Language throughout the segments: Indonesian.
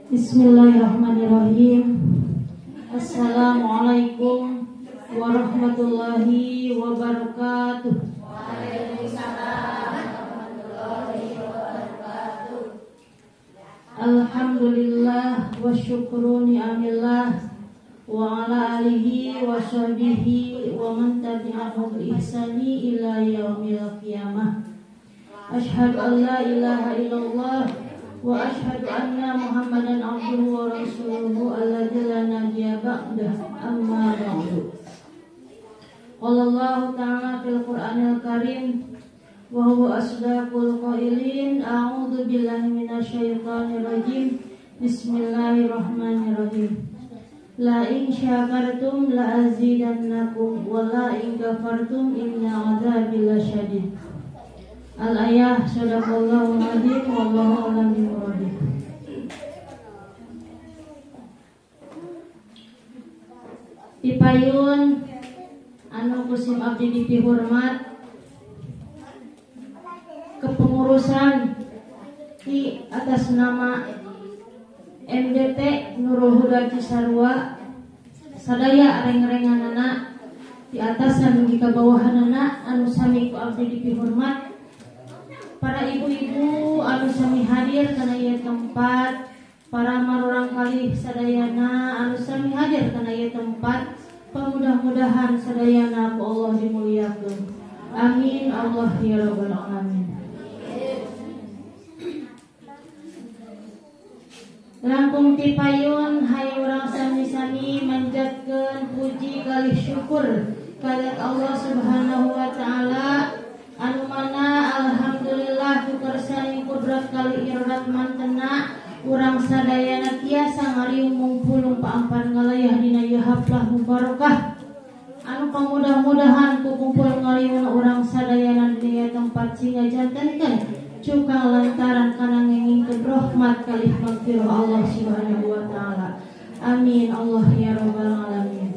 Bismillahirrahmanirrahim. Assalamualaikum warahmatullahi wabarakatuh. Waalaikumsalam warahmatullahi wabarakatuh. Alhamdulillah wa syukru ni'amillah wa ala alihi wa sahbihi wa man tabi'ahu bi ihsani ila yaumil qiyamah. Asyhadu an la ilaha illallah wa asyhadu anna Muhammadan abduhu wa rasuluhu alladzi la nabiyya ba'dahu, amma ba'du. Qala Allah ta'ala fil Qur'anil Karim wa huwa asdaqul qailin. A'udzu billahi minasyaitonir rajim. Bismillahirrahmanirrahim. La in syakartum la azidannakum wa la in kafartum inna 'adzabi lasyadid. Al-ayah. Shadaqallahu al-azim. Wallahu a'lam bishawab. Pipayun anu kusim abdi dipihormat kepengurusan di atas nama MDT Nurul Huda Cisarua sadaya reng-renganana di atas dan di kabawahanana anu sami ku abdi dipihormat. Para ibu-ibu anu sami hadir kana ieu tempat, para marurang kalih sadayana anu sami hadir kana ieu tempat, mudah-mudahan sadayana ku Allah dimuliakeun. Amin Allah ya rabbal alamin. Langkung tipayun hayu urang sami-sami manjatkeun puji kalih syukur ka Allah Subhanahu wa taala anu mana alhamdulillah kukersani kudrat kali iradat mantena urang sadayana tiasa ngariung mungpulung paampan ngalayah dina ieu haflah mubarakah anu pamudah-mudahan kukumpul ngariung urang sadayana dina tempat singa jantenkeun cukang lantaran kana ngengingkeun rahmat kalih magfirah Allah Subhanahu wa taala. Amin Allah ya rabbal alamin.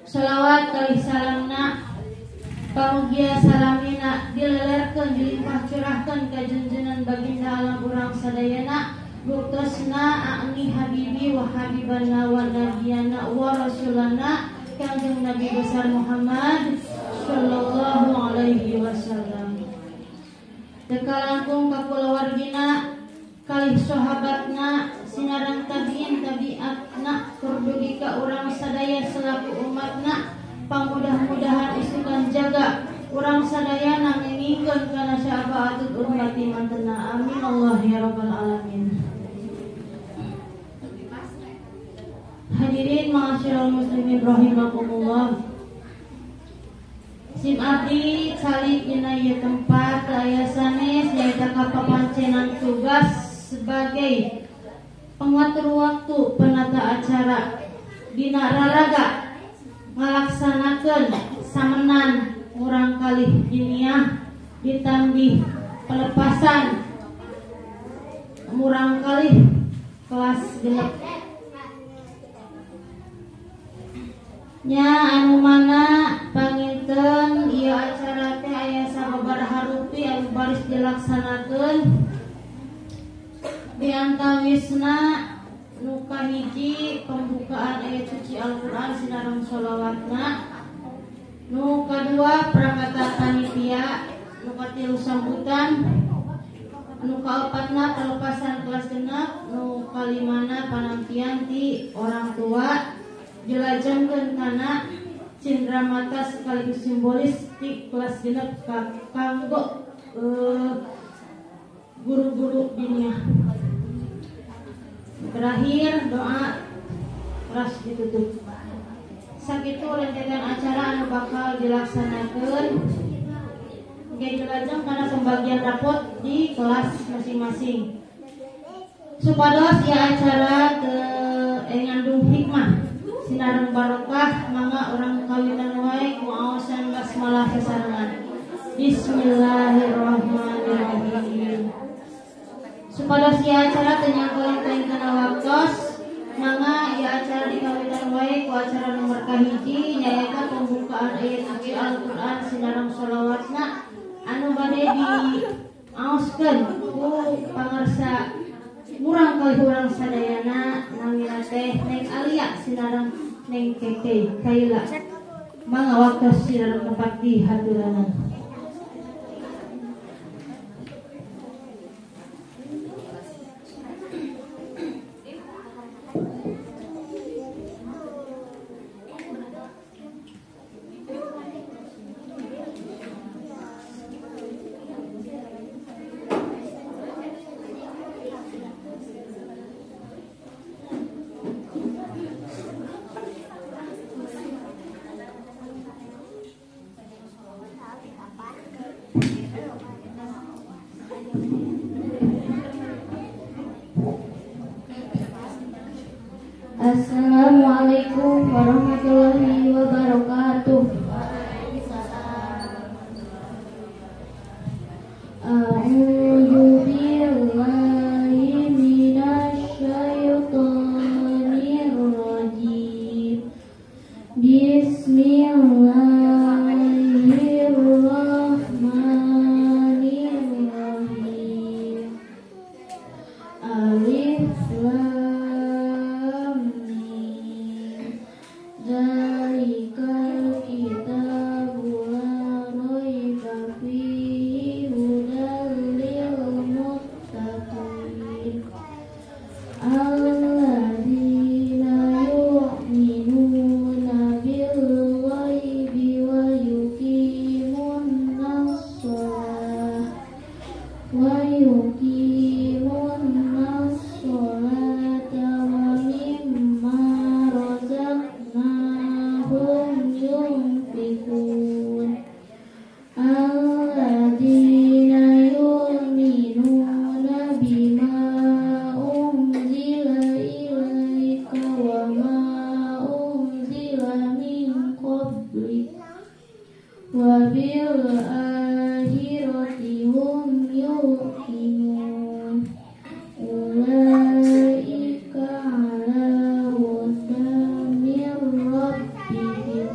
Shalawat kalih salamna pamugia salamina dilelerkeun dilimpah curahkeun ka junjunan baginda alam urang sadayana buktosna a'ni habibi wa habibana wa nabiyana wa rasulana kanjeng Nabi besar Muhammad sallallahu alaihi wasallam. Teka langkung kakulawargina kalih sahabatna sinarang tabiin tabiatna kurdugi ka urang sadaya selaku umatna pamudah-mudahan isukan jaga urang sadayana ngingkeun kana syafaatul ummati mantena. Amin Allah ya rabbal alamin. Hadirin ma'asyiral muslimin rahimakumullah. Sim abdi salib dina ieu tempat aya sanes nyaeta kapapancenan tugas sebagai pengatur waktu penata acara dina raraga ngalaksanakeun samenan urang kalih diniah ditambih pelepasan urang kalih kelas genep nya anu mana panginten ieu acara teh aya sababaraha rupi anu baris dilaksanakeun di antawisna nu kahiji pembukaan ayat suci Al-Quran sinareng sholawatna, nu kadua perangkatan panitia, nu katilu sambutan, nu kaopatna pelepasan kelas genep, nu kalimana panampian ti orang tua dilajengkeun kana cindramata sekaligus simbolis ti kelas genep kanggo guru-guru diniyah. Terakhir doa keras ditutup. Sakitu rentetan acara anu bakal dilaksanakeun ge dilajeng kana pembagian rapot di kelas masing-masing. Supados ieu acara ngandung hikmah sinareng barokah mangga urang kawinan wae ku aosan basmalah sasarengan. Bismillahirrahmanirrahim. Supados ieu acara teu nyangkeuleun kana waktos mangga ieu acara dikawitan wae ku acara nomor kahiji nyaeta pembukaan ayat suci Al-Qur'an sinareng sholawatna anu bade diaoskeun ku pangarsa murah urang kali urang sadayana namina teh Neng Alia sinareng Neng Keke kaila mangga waktu sinareng tempat di haturanan. Assalamualaikum warahmatullahi wabarakatuh. A'udzu billahi minasy syaithanir rajim. Bismillahirrahmanirrahim. Alif Lam Zalikal kitabu la raiba fihi hudal lil muttaqin alladzina yu'minuna bil ghaibi wa yuqimunas sholata wa mimma razaqnahum yunfiqun alladzina yu'minuna bima unzila ilaika wa ma unzila min qablik wa bil akhirati hum yuqinun ulaika ala hudan min rabbihim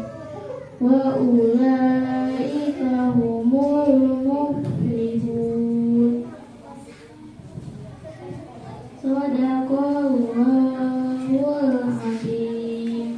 wa ulaika humul muflihun. Shadaqallahul azim.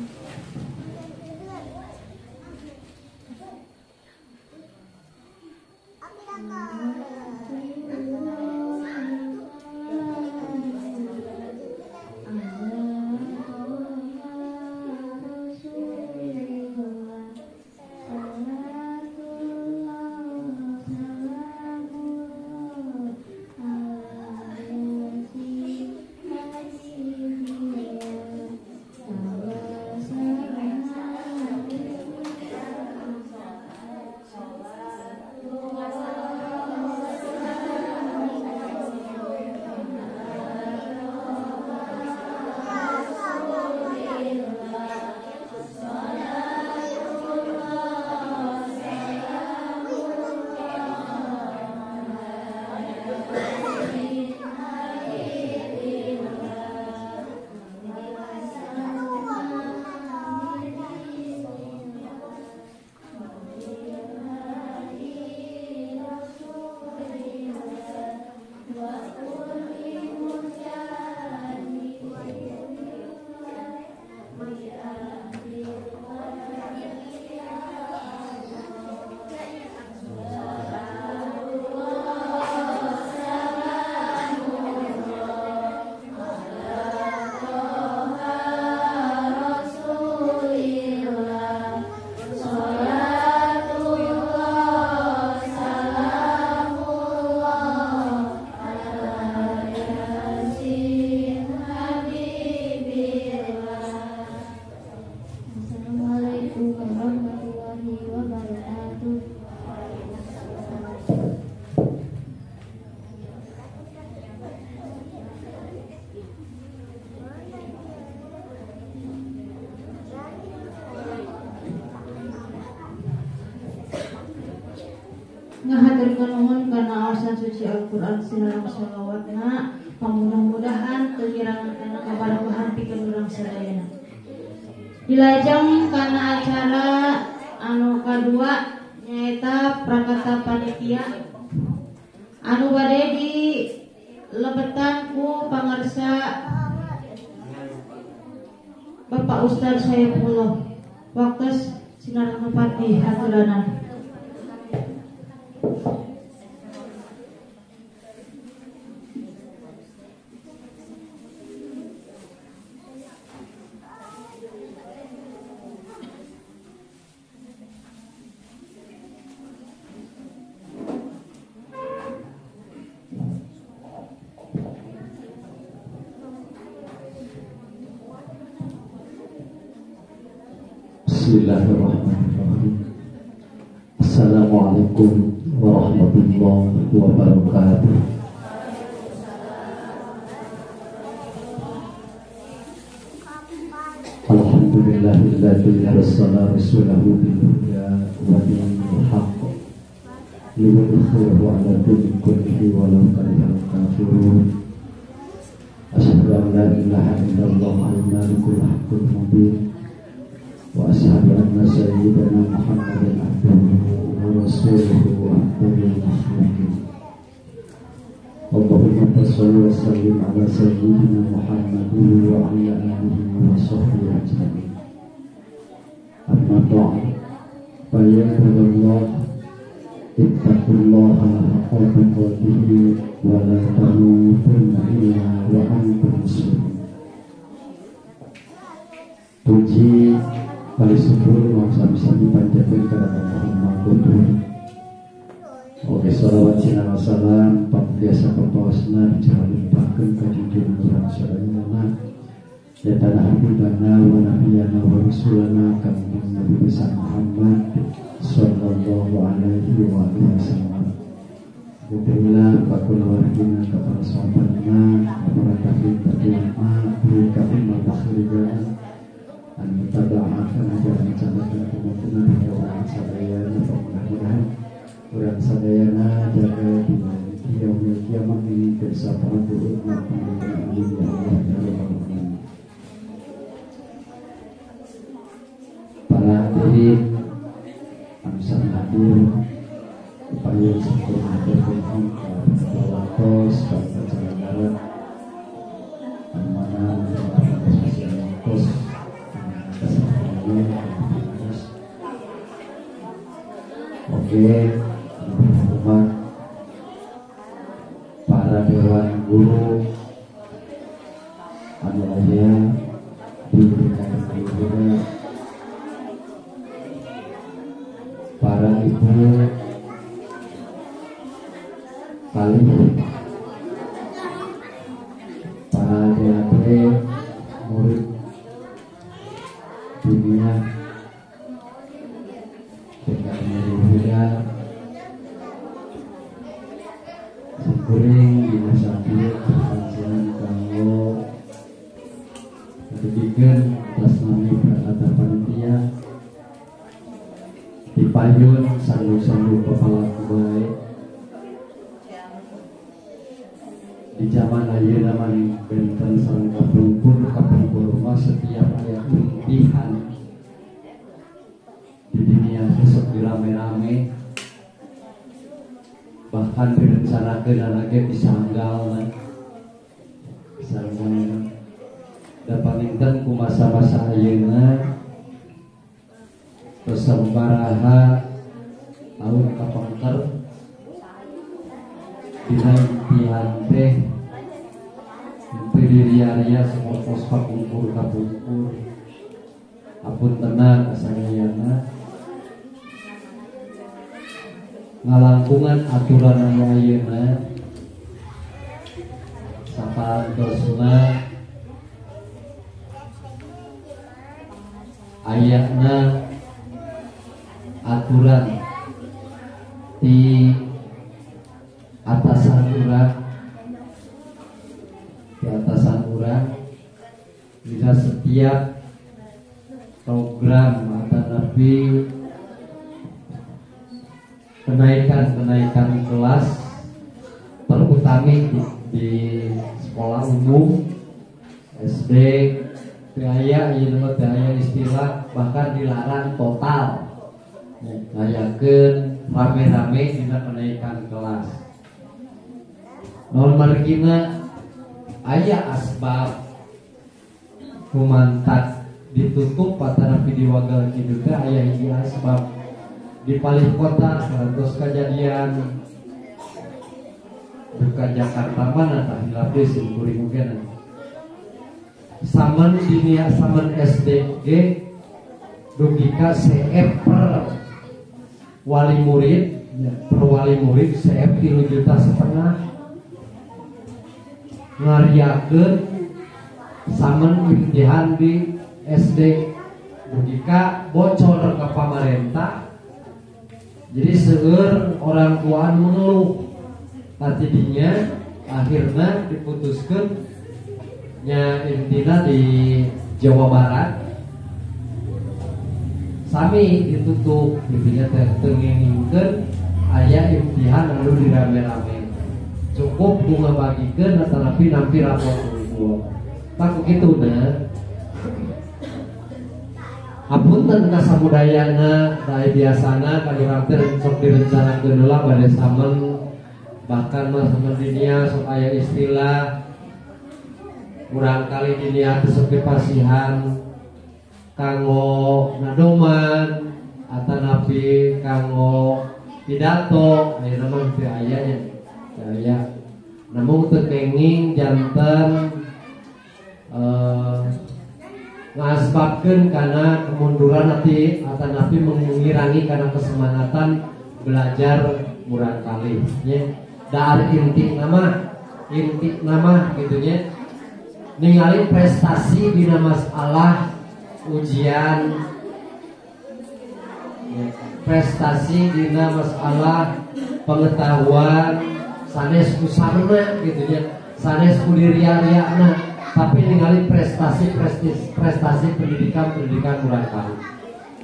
ngahaturkeun nuhun kana awasan suci Al-Qur'an sinareng shalawatna pamudah-mudahan kegirangan kana kabarakahan pikeun urang sadayana. Dilajeng kana acara anu kadua nyaeta prakata panitia anu bade lebetan ku pangarsa Bapak Ustaz Saifullah waktu sinar nepati haturanan. Bismillahirrahmanirrahim. Assalamualaikum warahmatullahi wabarakatuh. Alhamdulillahilladzi arsala rasulahu bil huda wa dinil haqq liyudhhirahu 'ala dini kullihi walau karihal kafirun. Asyhadu an la ilaha illallah al-malikul haqqul mubin wa asyhadu anna sayyidana Muhammadan abduhu wa rasuluhu wa afdalul makhluqin. Allahumma shalli wa sallim ala sayyidina Muhammadin wa ala alihi wa sahbihi ajma'in. Amma ba'd, fa ya Allah, ittaqullaha haqqa tuqatih wa la tamutunna illa wa antum muslimun. Puji kali syukur bisa dipanjatkan kepada Allah Muhammad. Oke, salawat sinar salam biasa pepawasna jangan lupakan kajunjungan orang sadayana ya tanah habibana wa nabiyana wa rasulana kanjeng Nabi besar Muhammad sallallahu alaihi wa sallam. Alhamdulillah pakul wargina kepada sahabatna kepada taklim berika umat akhirnya an mutaba'akan ajaran catatan kemungkinan dari orang sadayana. Mudah-mudahan orang sadayana jaga di yaumil kiamat ini bersama umat penghuni ya Allah ya Rabbal alamin. Para hadirin amsal hadir upaya sempurna berkunjung ke wakos pada acara darat mana sosial wakos oke, para dewan guru anu-anu diberikan juga para ibu kali para adik-adik murid dunia dengan muda kuring di masa dia kajian kalau kebijakan atas nama berkata panitia dipayun sandu-sandu kepala baik di zaman ayeuna mani benten sareng kapungkur rumah setiap ayat untihan di dunia sesok dirame-rame bahkan direncanakan anaknya bisa anggal dapat intan ku masa-masa ayeuna persembaraha tahun kapangker dina impian teh impi diri-ria semortos kapungkur apun tenang kasayana ngalangkungan aturan anu ayeuna sapartosna ayatna aturan di atasan urang bisa setiap program atau nabi kenaikan kelas terutama di sekolah umum SD daya istilah bahkan dilarang total ngayakeun rame-rame dina kenaikan kelas non margina aya asbab kumantat ditutup patarapi di wagal kitu teh aya hiji asbab di paling kota 100 kejadian buka Jakarta mana tah hilapde sim kuring mungkin saman dinia saman SDG dugika CF per wali murid per wali murid CF 3,5 juta ngariakeun saman imtihan di SD dugika bocor ke pamarentah jadi seueur orang tua mengeluh tadinya akhirnya diputuskan nya intina di Jawa Barat sami ditutup intinya tenginginkeun aya imtihan lalu dirame-rame cukup bunga bagikeun tetapi nampi rapor kuliah tak begitu nah apunten ka samudayana dae biasana kadurang teh sok direncanakeun heula bade samen bahkan mah sama dunia supaya istilah kurang kali dunia sok dipasihan kanggo nadoman atanapi kanggo pidato ayeuna mah teu aya nya aya namun teu kenging janten ngasbabkeun kana kemunduran hati atanapi mengurangi kana kesemangatan belajar murang kali nya dari inti nama gitunya ningali prestasi dina masalah ujian prestasi dina masalah pengetahuan sanes kusarna gitunya sanes kuliriana tapi ningali prestasi pendidikan kurang kali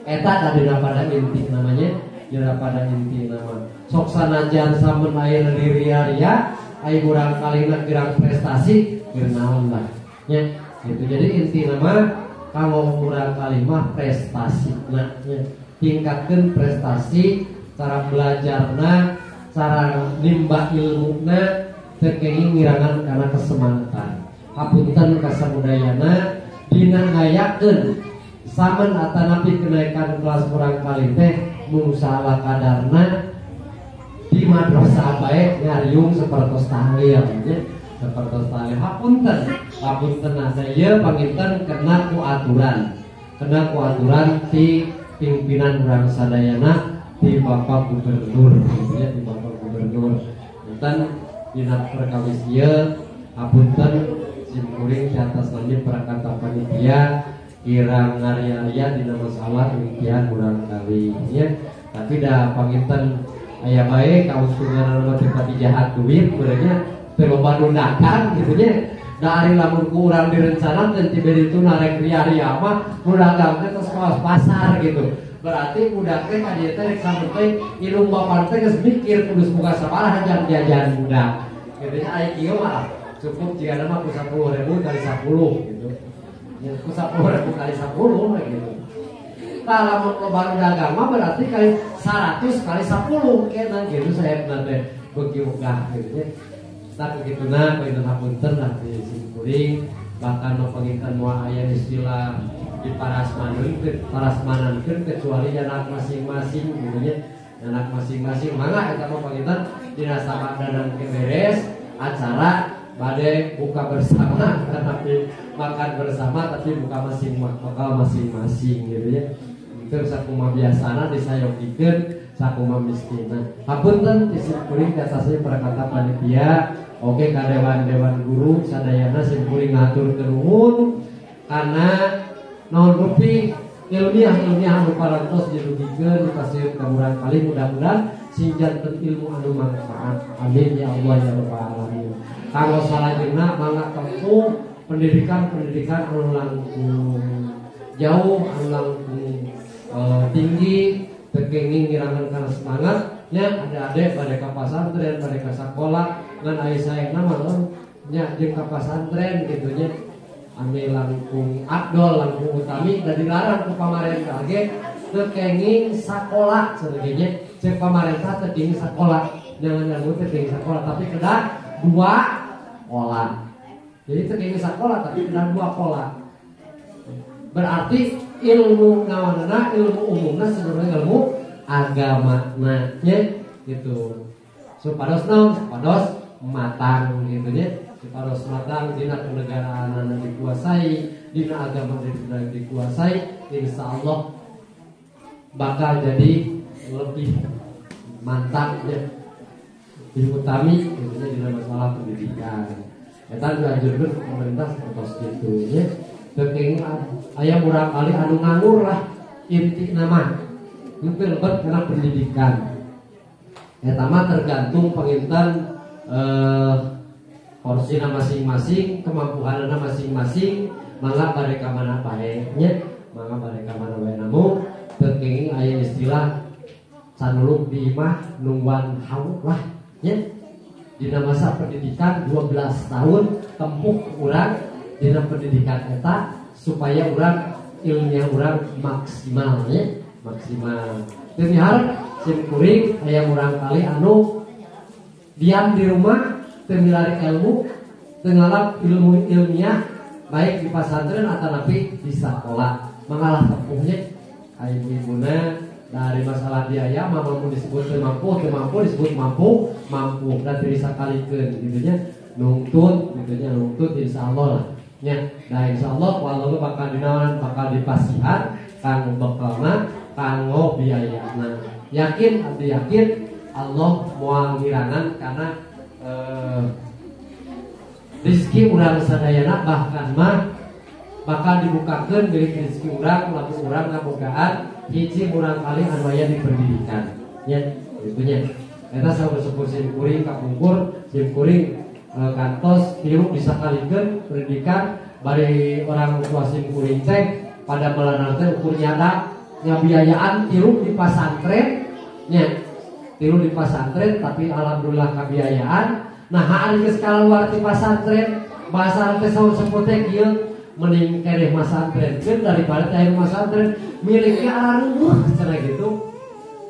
eta kadina pada inti namanya jera pada inti nama sok sanajan samun aya liria-ria aya kurang kalina kirang prestasi geurnaon lah nya gitu jadi inti nama kanggo kurang kalimah prestasi nah nya tingkatkeun prestasi cara belajarna cara nimba ilmuna teu kenging ngirangan kana kesemangatan hapunten ka samudayana dina ngayakeun samen atanapi kenaikan kelas kurang kali teh musalah kadarna di madrasah bae ngariung sapertos tahlil nya sapertos tahlil hapunten saya panginten kena ku aturan ti pimpinan urang sadayana ti Bapak Gubernur ya di Bapak Gubernur dan dina perkawis ieu hapunten simkuring di atas langit prakata panitia kirang ngaria-aria dina masalah imtihan kurang kali ya tapi dah panginten aya bae kausungan nama tepati jahat duit benernya terloba nundakan gitu nya dari lamun ku urang direncanakeun tiberi itu narek ria-ria mah nu dagang teh tos pasar gitu berarti budak teh ka dieu teh rek sampai ilmu bapan teh geus mikir kudu buka sabaraha jajan budak gitu nya aya kieu mah cukup jika nama ku 10.000 kali 10 gitu ku 10.000 kali 10 gitu kalau lebaran dagang mah berarti kali 100 kali 10 kena gitu saya nanti bagi ugah gitu ya tak begitu nah pengen hapunten lah di simkuring bahkan mau pengintan mau ayat istilah di parasmanankeun kecuali anak masing-masing gitu ya anak masing-masing mangga kita mau pengintan dina sabadanan keberes acara bade buka bersama tapi makan bersama tapi buka masing-masing gitu ya itu sakuma biasana disayokikeun sakuma miskina hapunten simkuring atasnya prakata panitia oke ka dewan guru sadayana simkuring ngatur nuhun karena naon rupi ilmiah anu parantos dirugikeun dipasieun ka murang kali mudah-mudahan sing janten ilmu anu manfaat amin ya Allah ya rabbal alamin kanggo salajengna mangga tempuh pendidikan anu langkung jauh anu langkung tinggi tekenging ngirangan kana semangat nya adik-adik pada ka pasantren pada ka sakola ngan aya saengna mah nya jeung ka pasantren kitu nya ame langkung abdol langkung utami da dilarang ku pamarentah ge teu kenging sakola sebagainya cek pamarentah teu kenging sakola jangan teu kenging sakola tapi kedah 2 pola. Jadi teu sakola tapi kena 2 pola. Berarti ilmu ngawanana, ilmu umumna sebenarnya ilmu agama nya gitu. Supados naon? Supados matang gitu nya. Supados matang dina kenegaraan dikuasai, dina agama dikuasai, insyaallah bakal jadi lebih mantap ya. Diutami gitu nya dina masalah pendidikan. Eta dianjurkeun pemerintah seperti itu ya. Teuing aya urang kali anu nganggur lah inti nama lebih karena pendidikan. Eta mah tergantung panginten porsina masing-masing, kemampuanna masing-masing, mangga bade ka mana bae nya, mangga bade ka mana bae namun teuing aya istilah sanuluk di imah nungguan hawu lah nya. Dina masa pendidikan 12 tahun tempuh urang dina pendidikan eta supaya urang ilmunya urang maksimal ya, maksimal. Teu miharep sim kuring aya urang kali anu diam di rumah teu milari ilmu, teu ngalap ilmu ilmiah baik di pasantren atanapi di sakola. Mangalah tempuhnya aya ibuna dari masalah biaya mampu disebut mampu disebut mampu berarti disakalikeun gitu nya. Nungtut gitu nya, nungtut insyaallah lah nya. Nah insyaallah walau bakal dinaon bakal dipasihan kang bekalna kanggo biayana. Yakin abdi yakin Allah moal ngirangan karena rezeki urang sadayana bahkan mah bakal dibukakeun deui rezeki urang lamun urang ngabogaan hiji urang kali anu aya di pendidikan nya kitu nya. Eta saur sepuh sim kuring kapungkur sim kuring kantos hirup disakalikeun pendidikan bari orang tua sim kuring cek pada melanar teh ukur nyada ngabiayaan hirup di pasantren nya. Hirup di pasantren tapi alhamdulillah kabiayaan. Nah hari geus kaluar di pasantren bahasa teh saur sepuh teh kieu mending kereh masantrenkeun daripada teh masantren miliknya araruh cenah gitu.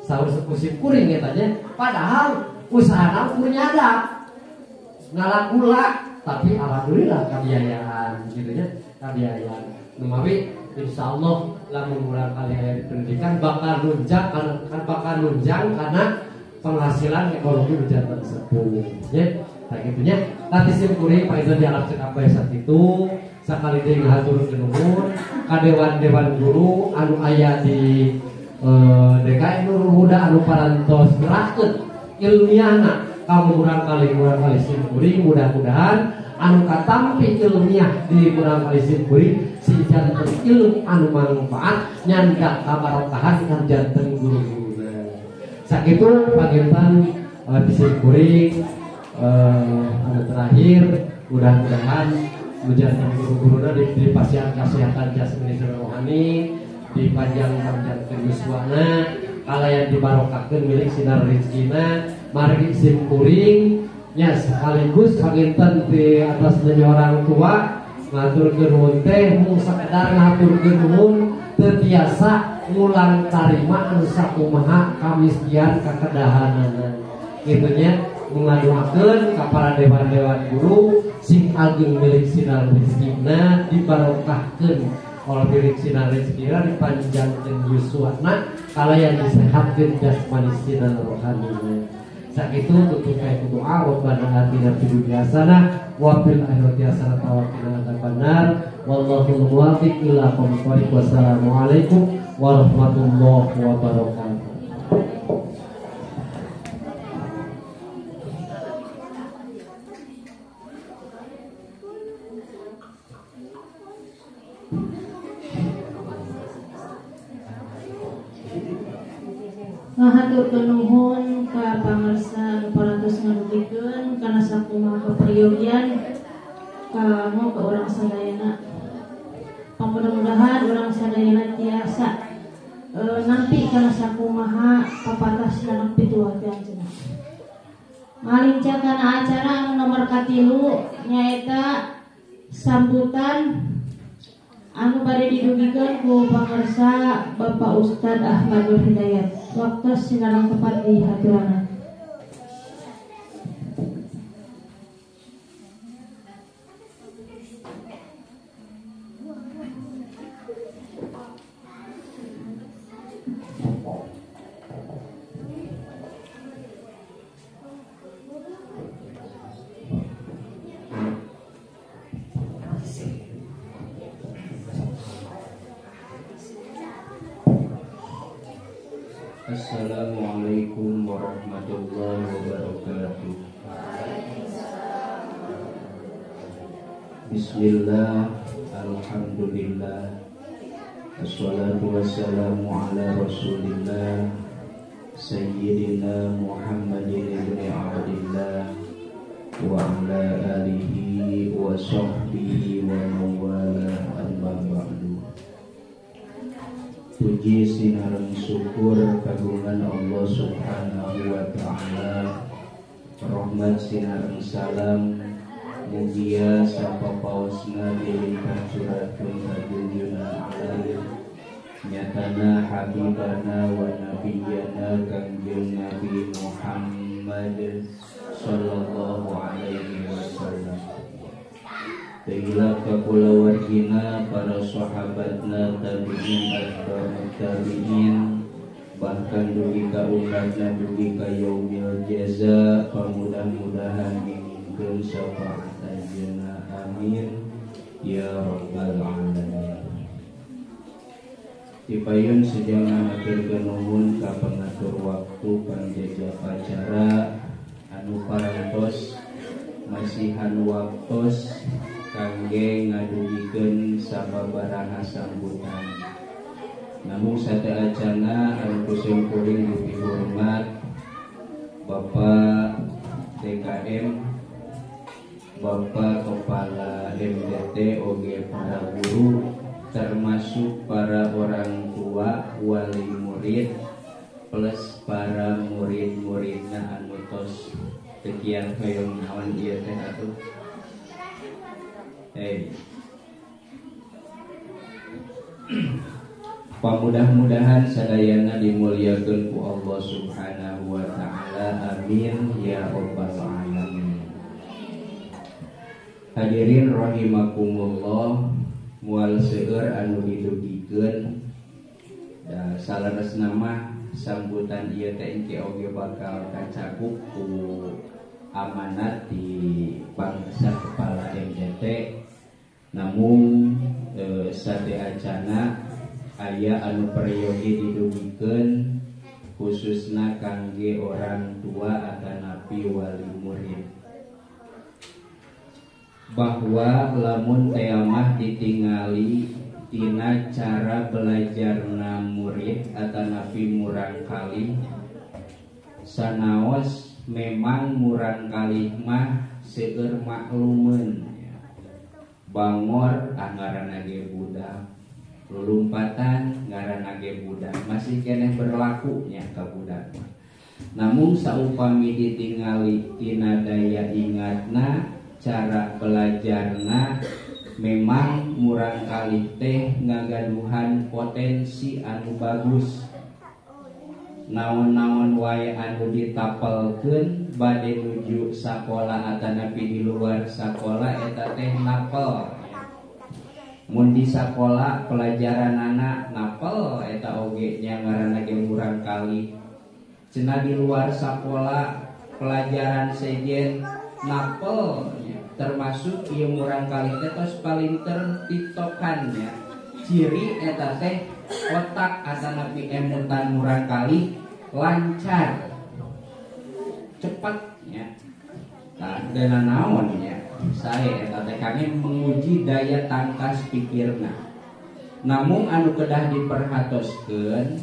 Saur sepuh sim kuring eta nya. Padahal usahana ukur nyada ngalakula tapi alhamdulillah kabiayaan gitu nya, kabiayaan. Numawi insyaallah lamun urang kali aya di pendidikan bakal nunjang karena penghasilan ekonomi janten sepuh nya. Tah kitu nya. Tadi sim kuring paedan dialap cek apa sakitu sakali deui ngahaturkeun nuhun ka dewan-dewan guru anu aya di DKI Nurul Huda anu parantos gerakkeun ilmiahna kamu urang kali sim kuring mudah-mudahan anu katampi ilmiah di urang kali sim kuring si janten ilmu anu manfaat nyandak kabarokahan kan janten guru-guruna. Sakitu panginten di sim kuring anu terakhir mudah-mudahan menjadi guru-guruna di pasien kesehatan jasmani dan rohani dipanjang-panjang yuswana kalayan dibarokakeun milik sinar rezekina mari sim kuring nya sekaligus panginten di atas orang tua ngaturkeun nuhun teh mung sakedar ngaturkeun nuhun teu tiasa ngulang tarima anu sakumaha kamistian kakedahanana kitu nya. Mengaduakeun ka para dewan-dewan guru sing ageng milik sinar rezekina dibarokahkeun oleh milik sinar rezekina dipanjangkeun yuswana kalayan disehatkeun jasmani sinar rohani. Sakitu tutup aya doa Rabbana atina fid dunya hasanah wa fil akhirati hasanah wa qina adzabannar wallahu muwaffiq ila aqwamit thoriq. Wassalamualaikum warahmatullahi wabarakatuh. Ngahaturkeun nuhun ka pangarsa parantos ngadugikeun kana sakumaha kapriyogian kanggo ka urang sadayana. Mudah-mudahan urang sadayana tiasa nampi kana sakumaha papatasna nepi tuakeun cenah. Ngalinca kana acara anu nomor 3 nyaeta sambutan anu bade didugikeun ku pangarsa Bapak Ustad Ahmadul Hidayat. Waktu sinarang tepat di hadiranna. Assalamualaikum warahmatullahi wabarakatuh. Bismillah, alhamdulillah, assalatu wassalamu ala rasulillah Sayyidina Muhammadin ibn Abdillah wa ala alihi wa sahbihi wa mawala amma ba'du. Puji sinareng syukur kagungan Allah subhanahu wa ta'ala, rahmat sinareng salam mugia sapapaosna dilimpah curakeun ka junjungan alam nyatana habibana wa nabiyana kangjeng Nabi Muhammad sallallahu alaihi wasallam. Tegila kakulawardina para sahabatna tabi'in atba'ut tabi'in bahkan dugi ka umatna dugi ka yaumil jaza pamudah-mudahan ingin syafaat ajeuna amin ya rabbal alamin. Dipayun sedang ngaturkeun nuhun ka pengatur waktu panjaja acara anu parantos masihan waktos kangge ngadugikeun sababaraha sambutan. Namun sateacana anu kusing kuring dihormat Bapak TKM, Bapak Kepala MDT oge para guru termasuk para orang tua wali murid plus para murid-muridna anu tos tekian hoyong naon ieu teh atuh. Pamudah-mudahan sadayana dimuliakeun ku Allah subhanahu wa ta'ala, amin ya rabbal alamin. Hadirin rahimakumullah, mual seueur anu didugikeun da salaresna mah sambutan ieu teh engke oge bakal kacakup ku amanat di bangsa kepala MDT. Namun sadeacana aya anu prayogi didugikeun khususna kangge orang tua atanapi wali murid, bahwa lamun teamah ditingali tina cara belajarna murid atanapi murang kali sanaos memang murang kali mah seueur maklumeun bangor ngaranna ge budak, lulumpatan ngaranna ge budak, masih keneh berlaku nya ka budak. Namun saupami ditingali tina daya ingatna cara belajarna memang murang kali teh ngagaduhan potensi anu bagus. Naon-naon wae anu ditapelkeun bade nuju sakola atanapi di luar sakola eta teh napel. Mun di sakola pelajaranana napel eta oge nya ngaranna ge murang kali. Cenah di luar sakola pelajaran sejen napel, termasuk ieu murang kali teh tos palinter tiktokan ya. Ciri eta teh otak atanapi emutan murang kali lancar cepat ya. Nah, dana naon ya sae eta teh kami menguji daya tangkas pikirna. Namun anu kedah diperhatoskeun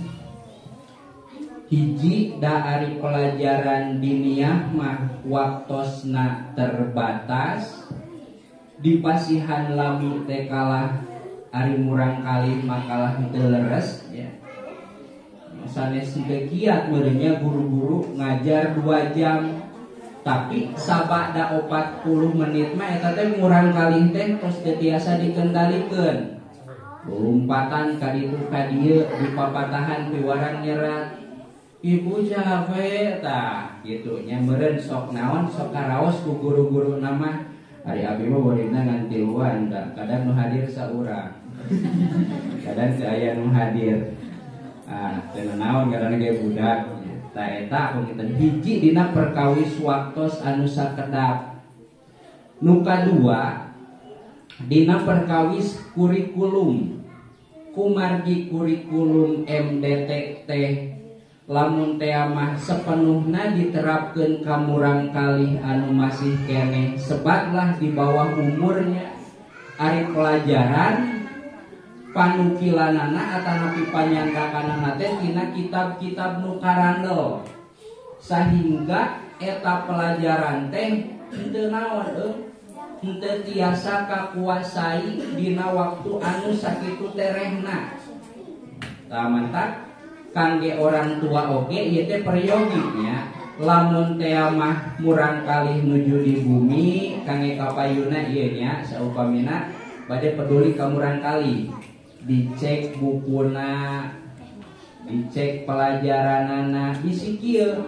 hiji da ari pelajaran diniyah mah waktosna terbatas, dipasihan lami teh kalah ari murang kali makalah teu leres ya. Sanes teu kiat meureunnya guru-guru ngajar 2 jam tapi sabada 40 menit mah eta teh murang kali teh tos teu tiasa dikendalikeun. Lompatan ka ditu ka dieu dipapatahan piwarang nyerat. Ibu capek tah kitu nya meureun sok naon sok karaos ku guru-guru nama ari abi mah muridna ngan tiluan da kadang nu hadir saurang. Kadang si aya nu hadir. Teu naon karana ge budak. Ta eta punten hiji dina perkawis waktos anu sakedap. Nu kadua dina perkawis kurikulum. Kumargi kurikulum MDT teh lamun teh mah sepenuhna diterapkeun ka murang kalih anu masih keneh sebatlah di bawah umurnya ari pelajaran panukilanana atanapi panyandakanana teh tina kitab-kitab nu karandel sehingga eta pelajaran teh henteu naon henteu tiasa kakuasai dina waktu anu sakitu terehna. Tah mantap kangge orang tua oge ieu teh peryoginya lamun teh mah murang kalih nuju di bumi kangge kapayuna ieu nya saupamina bade peduli ka murang kalih dicek bukuna dicek pelajaranana bisi kieu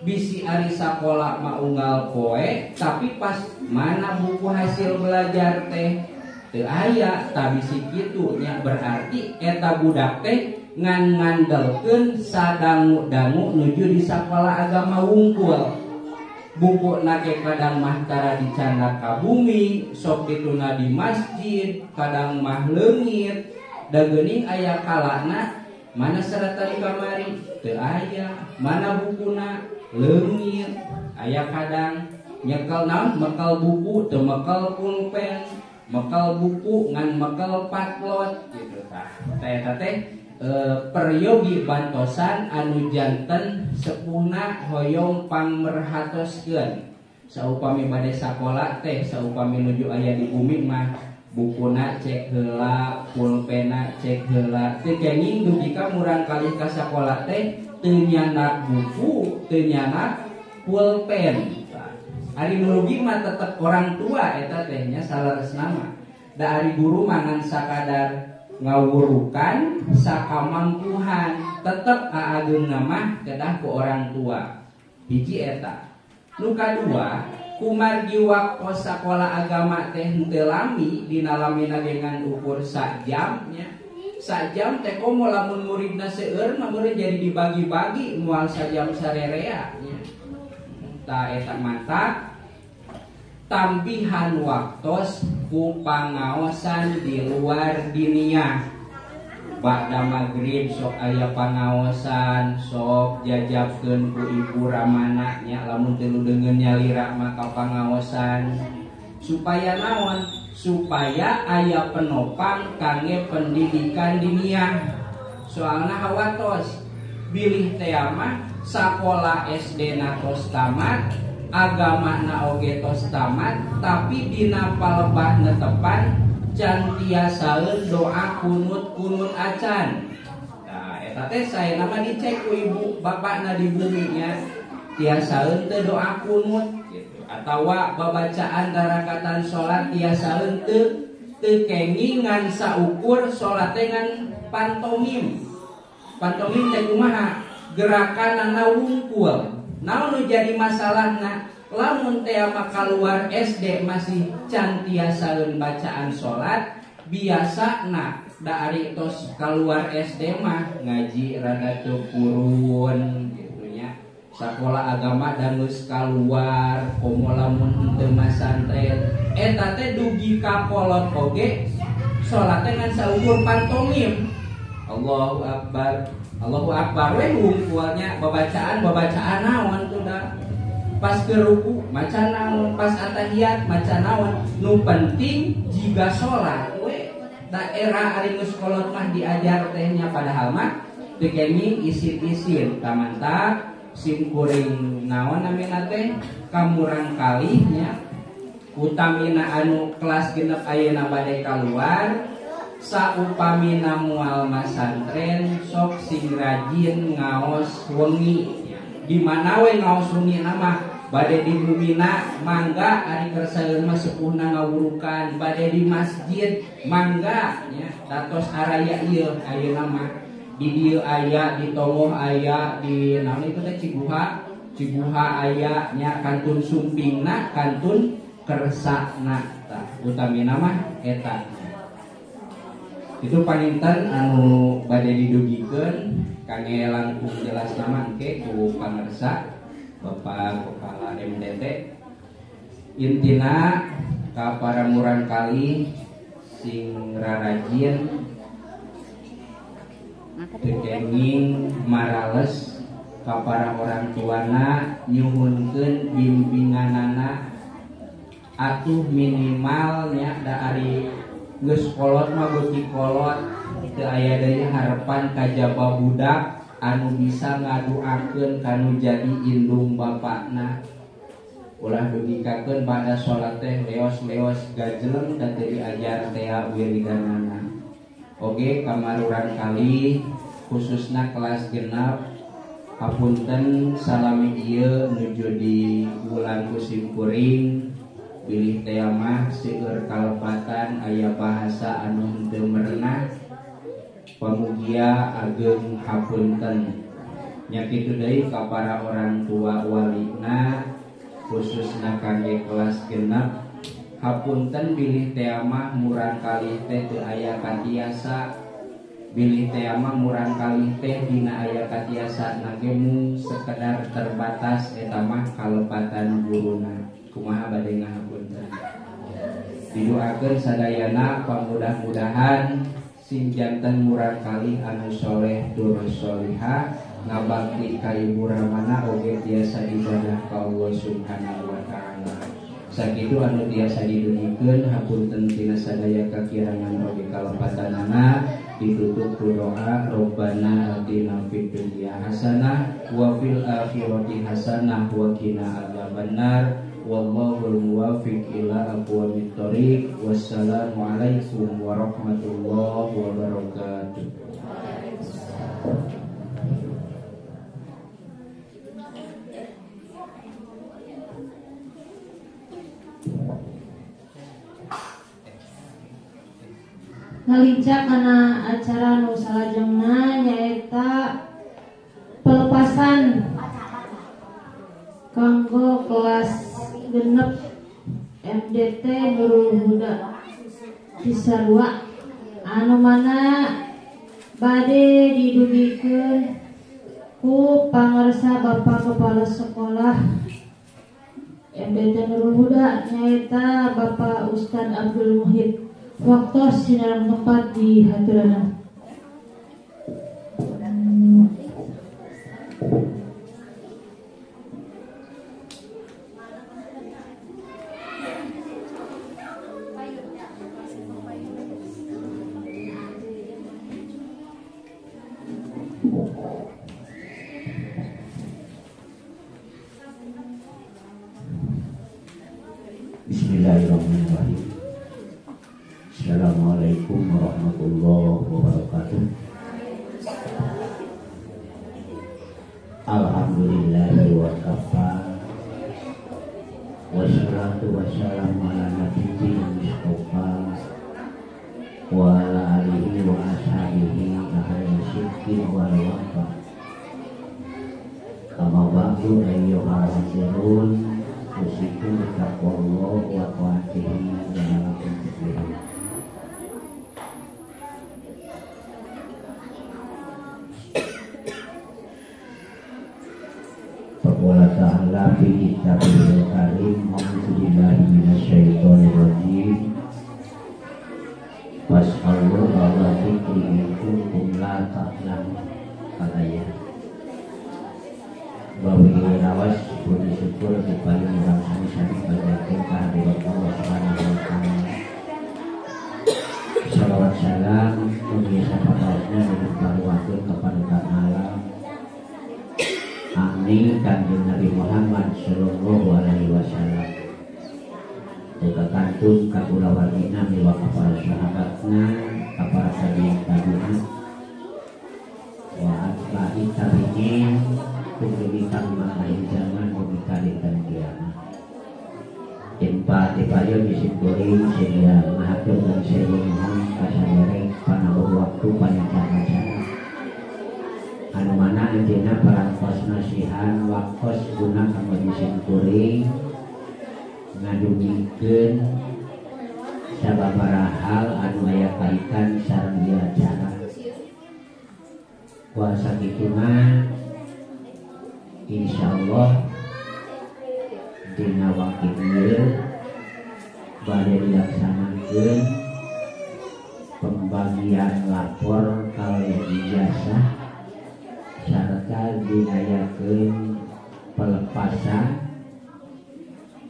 bisi ari sakola mah unggal poe tapi pas mana buku hasil belajar teh teu aya tah bisi kitu nya berarti eta budak teh ngan ngandelkeun sadangu-dangu nuju di sakola agama wungkul buku nake kadang mah tara dicandak ka bumi sok dituna di masjid kadang mah leungit da geuning aya kalana mana serat tadi kamari teu aya mana bukuna leungit aya kadang nyekel naon mekel buku teu mekel pulpen mekel buku ngan mekel patlot gitu tah eta teh peryogi bantosan anu janten sepuhna hoyong pangmerhatoskeun saupami bade sakola teh saupami nuju aya di bumi mah bukuna cek heula pulpena cek heula teu kenging dugi ka murang kalih ka sakola teh teu nyanak buku teu nyanak pulpen ari nu rugi mah tetep orang tua eta teh nya salaresna mah da ari guru mangan sakadar ngawurukan sakamampuhan tetep aageung mah kedah ku orang tua hiji eta nu kadua kumargi waktu sakola agama teh henteu lami dina lamina dengan ukur sajam nya sajam teh komo lamun muridna seueur mah meureun jadi dibagi-bagi moal sajam sarerea nya tah eta mantap tambihan waktos ku pangaosan di luar dunia ba'da magrib sok aya pangaosan sok jajabkeun ku ibu ramana nya lamun teu deungeun nyalira maka pangaosan supaya naon supaya aya penopang kangge pendidikan dunia soalna hawatos bilih teh mah sakola SD na tos tamat agama na oge tos tamat tapi dina palebah netepan can tiasaeun doa kunut acan. Nah eta teh saya nama dicek ku ibu bapakna di bumi nya tiasaeun teu doa kunut gitu atawa babacaan darakatan salat tiasaeun teu kenging ngan saukur salat teh ngan pantomim teh kumaha gerakanana wungkul. Naon nu jadi masalahna lamun teh mah kaluar SD masih can tiasaeun bacaan salat biasana da ari tos kaluar SD mah ngaji rada teu purun gitu nya sakola agama dan geus kaluar komo lamun teu masantren eta teh dugi ka kolot oge salat teh ngan saukur pantomim Allahu Akbar we wungkulnya babacaan naon tuh da pas ke ruku maca naon pas atahiyat maca naon nu penting jiga salat we daerah ari geus kolot mah diajar teh nya padahal mah teu kenging isin-isin tamantap sim kuring naon namina teh kamurang kalih nya utamina anu kelas genep ayeuna bade kaluar saupamina mual masantren sok sing rajin ngaos wengi di mana we ngaos wengi mah bade di bumina mangga ari kersaeun mah sepuhna ngawurukan bade di masjid mangga nya datos araya ieu ayeuna mah di dieu aya di Tongoh aya di naon itu teh Ciguha aya nya kantun sumpingna kantun kersana tah utamina mah eta itu paninten anu bade didugikeun kangge langkung jelas nama engke ku pangersa Bapak Kepala MDT intina ka para murang kali sing rarajin teu kenging marales ka para orang tuana nyuhunkeun bimbinganana atuh minimalnya da ari geus kolot mah beuki kolot teu aya deui harapan kajaba budak anu bisa ngaduakeun kanu jadi indung bapakna. Ulah dugikakeun pada salat teh leos-leos gajeleng da teu diajar teh wiridanana. Oge kamaruran kali khususna kelas genap hapunten salami ieu nuju di bulan Kusim Kuring bilih teh mah seueur kalepatan aya bahasa anu henteu merenah pamugia ageng hapunten nya kitu deui ka para orang tua walina khususna kangge kelas genap hapunten bilih teh mah murang kalih teh teu aya katiasa bilih teh mah murang kalih teh dina aya katiasa nagemu sekedar terbatas eta mah kalepatan guruna kumaha bade ngahapunten didoakeun sadayana pamudah-mudahan sing janten murang kalih anu soleh tur solihah ngabakti ka ibu ramana oge tiasa ibadah ka Allah Subhanahu wa taala. Sakitu anu tiasa didugikeun hapunten tina sadaya kakirangan oge kalepatanana ditutup ku doa Rabbana atina fid dunya hasanah wa fil akhirati hasanah wa qina adzabannar wallahul muwaffiq ila aqwamit thoriq. Wassalamu alaikum warahmatullahi wabarakatuh. Ngalincak kana acara nu salajengna nyaeta pelepasan kanggo kelas genep MDT Nurul Huda Cisarua anu mana bade didugikeun ku pangarsa Bapak Kepala Sekolah MDT Nurul Huda nyaeta Bapak Ustadz Abdul Muhid. Waktu sinar tempat di haturana. Bismillahirrahmanirrahim. Assalamualaikum warahmatullahi wabarakatuh. Alhamdulillahi wa kafa. Wassalatu wassalamu ala nabiyil mustafa wa ala alihi wa ashabihi ahli syirki wal wafa. Kama ba'du ayyuhal hadirin usikum bittaqwallahi wa ta'atihi wa ta'atihi. Wala ta'ala fi kitabil karim a'udzubillahi minasyaitonir rajim. Was'allu ala dzikri in kuntum la ta'lamun. Katanya bahwa rawas puji syukur kepada orang sami-sami panjatkeun kehadirat Allah Subhanahu wa taala. Shalawat salam mugi sapapaosna diparuwakeun ka panutan alam Amin kanjeng Nabi Muhammad sallallahu alaihi wasallam. Teka kantun ka kulawargina miwa ka para sahabatna, ka para tabi'in wa atba'i tabi'in kudulikan makain zaman memikalikan kiamat. Impa tipayo disikuring sehingga mahatur dan sehingga mohon kasadari panahur waktu panjang-panjang anu mana intina parangkos nasihan wakos guna kanggo disikuring ngadumikeun sababaraha hal anu aya kaitan sareng ieu acara. Kuasa kitu mah insyaallah dina waktu ieu bade dilaksanakeun pembagian lapor kalih ijazah serta dinayakeun pelepasan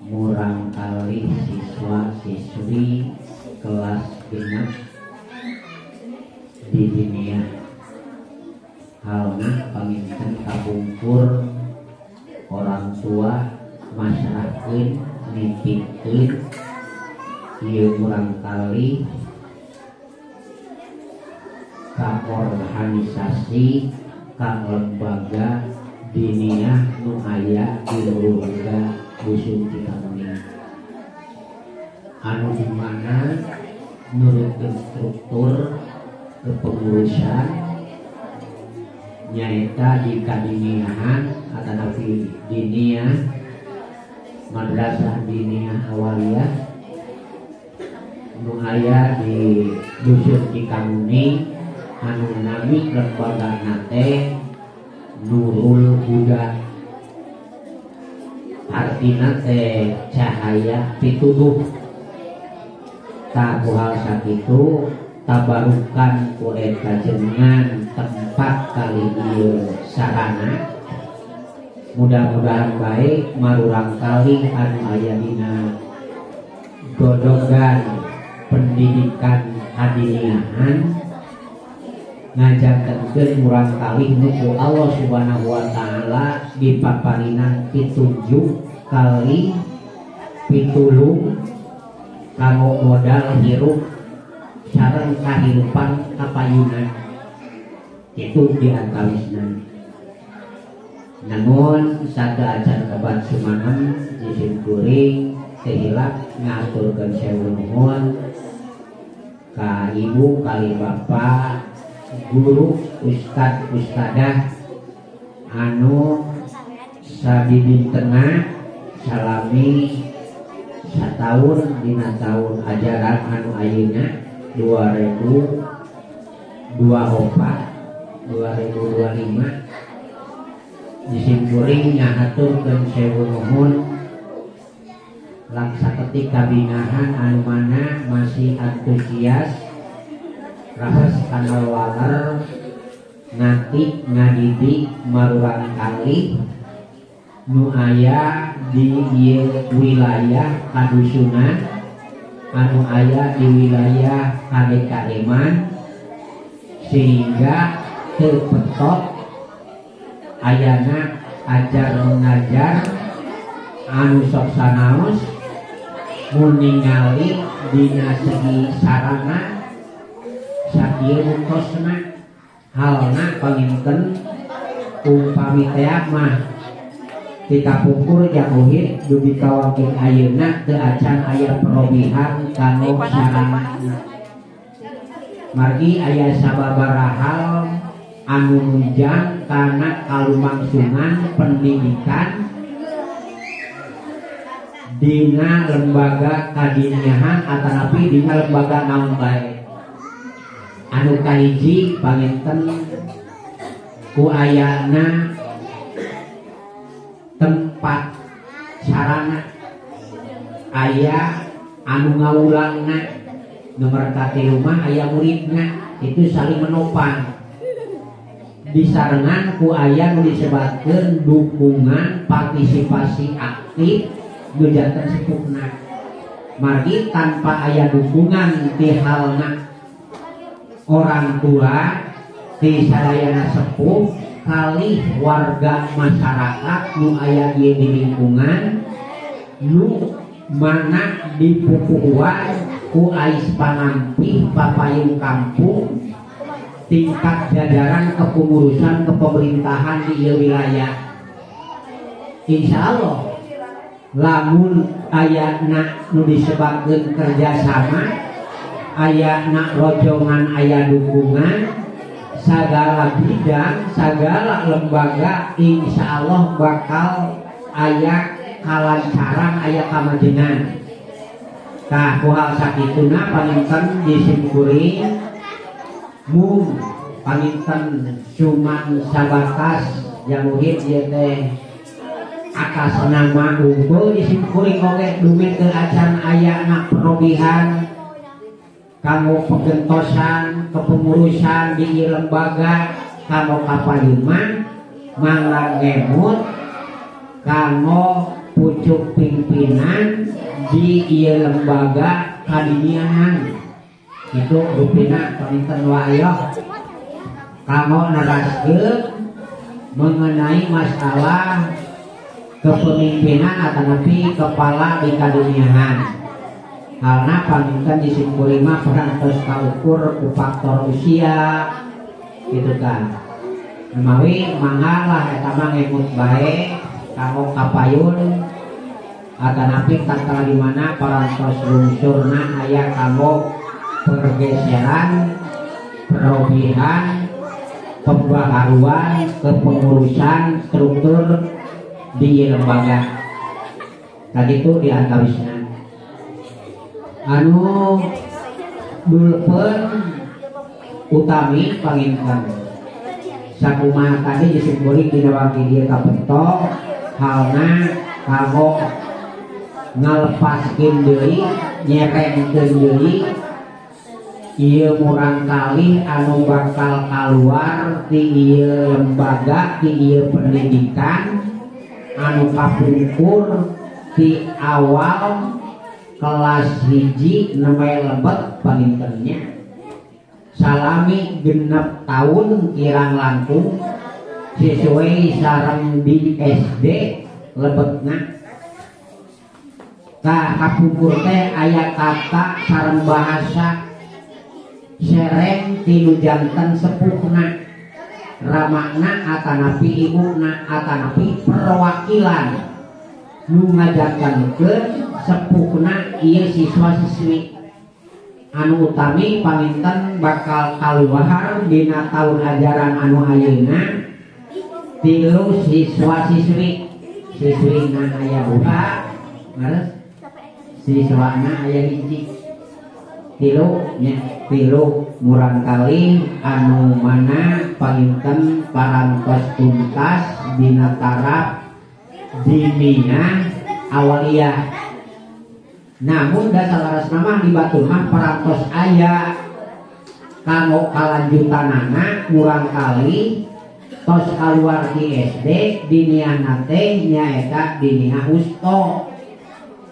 murang kali siswa siswi kelas genep di dunia halna paminten kabungkur orang tua masyarakat nitipkeun ieu murang kali ka organisasi ka lembaga diniyah nu aya di lembaga dusun Cikamuning anu dimana menurut struktur kepengurusan nyaeta di kadiniahan atau diniyah madrasah diniyah awaliyah nu aya di dusun Cikamuning anu nami lembaga nate Nurul Huda artina teh cahaya pituduh tak kuhal sakitu tabarukan ku eta jenengan tempat kali ieu sarana mudah-mudahan baik marurang kali anu aya dina godongan pendidikan adiniahan ngajakeun murang kali nuku Allah Subhanahu wa taala dipaparinan 7 kali pitulung kanggo modal hirup sareng kahirupan kapayunan itu diantawisna. Namun sada acan kabat sumanem jisim kuring tehilak ngaturkeun sewu nuhun ka ibu kali bapak guru ustad ustadah anu sabidin tengah salami satahun dina tahun ajaran anu ayeuna 2024 2025 disimpuring ngahaturkeun sewu nuhun langsa ketika binahan anu mana masih antusias rahas kanal waler ngatik ngadidik marurang kali nu aya di wilayah kadusunan anu aya di wilayah kadekaeman sehingga terpetok ayana ajar mengajar anu sok sanaos mun ningali dina segi sarana sakieu muntosna halna panginten umpami teh mah dikapungkur jamuhid dugi kawakin ayeuna teu acan aya perobihan kanggo sarana margi aya sababaraha hal anu nunjang kana kalumangsungan pendidikan dina lembaga kadiniahan atanapi dina lembaga naon bae anu kahiji panginten ku ayana tempat sarana aya anu ngawulangna nomor kati rumah aya muridna itu saling menopang disarengan ku aya nu disebatkeun dukungan partisipasi aktif nu janten sepupna margi tanpa aya dukungan di halna orang tua di sadayana sepuh kali warga masyarakat nu aya di lingkungan nu mana dipupuhan ku ais panampi papayung kampung tingkat jajaran kepengurusan kepemerintahan di wilayah insya Allah lamun aya nak nu disebabkeun kerjasama aya nak rojongan aya dukungan sagala bidang sagala lembaga insya Allah bakal aya kalancaran aya kamajengan tah kuhal sakituna paminten disimkuring mung paminten cuman sabatas jamuhid ieu teh atas nama unggul disimkuring oge dume teu acan aya nak perobihan kanggo pegentosan kepengurusan di lembaga kanggo kapayuman mangga ngemut kanggo pucuk pimpinan di ieu lembaga kadiniahan. Itu rupina paminten wayo kanggo neraskeun mengenai masalah kepemimpinan atanapi kepala di kaduniahan. Karena paminten disimpuli mah perantos kaukur ku faktor usia gitu kan. Mawi manggalah eta mah ngemut bae kanggo kapayun atanapi tatkala di mana parantos lungsurna aya kanggo pergeseran, perobihan, pembaharuan, kepengurusan struktur di lembaga. Tadi itu di antawisna. Anu dulpeun utami panginten. Sakumaha tadi disimpulin dina wagi dieu kapentok halna kanggo ngalepaskeun deui, nyerengkeun deui ieu murang kalih anu bakal kaluar ti ieu lembaga, ti ieu pendidikan anu kapungkur ti awal kelas hiji nembe lebet palintennya salami genep tahun kirang langkung sesuai sareng di SD lebetna ka kapungkur teh aya kata sareng bahasa sereng tinu janten sepuhna ramakna atanapi ibuna atanapi perwakilan nu ngajantankeun sepuhna ieu siswa siswi anu utami paminten bakal kaluar dina taun ajaran anu ayeuna 3 siswa siswi siswina aya 2 ngares siswana aya 1 tilu murang kali anu mana palinten parantos tuntas dina taraf diniyah awaliyah. Namun dasalaras nama di batu mah parantos aya kanggo kalanjutanana murang kali tos kaluar di SD diniyah nate nyaeta diniyah usto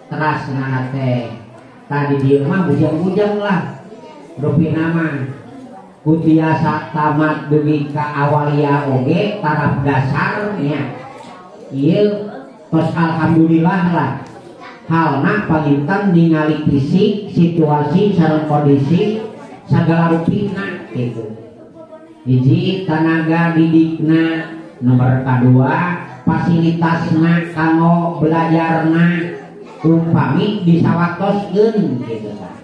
terasna teh. Tadi dia mah bujang-bujang lah rupina mah kutiasa tamat demi ka awalia oge taraf dasarnya ieu tos alhamdulillah lah halna palinten ningali fisik situasi sareng kondisi sagala rupina gitu. Hiji tenaga didikna, nomor kedua fasilitasna kanggo belajarna umpami disawatoskeun gitu kan.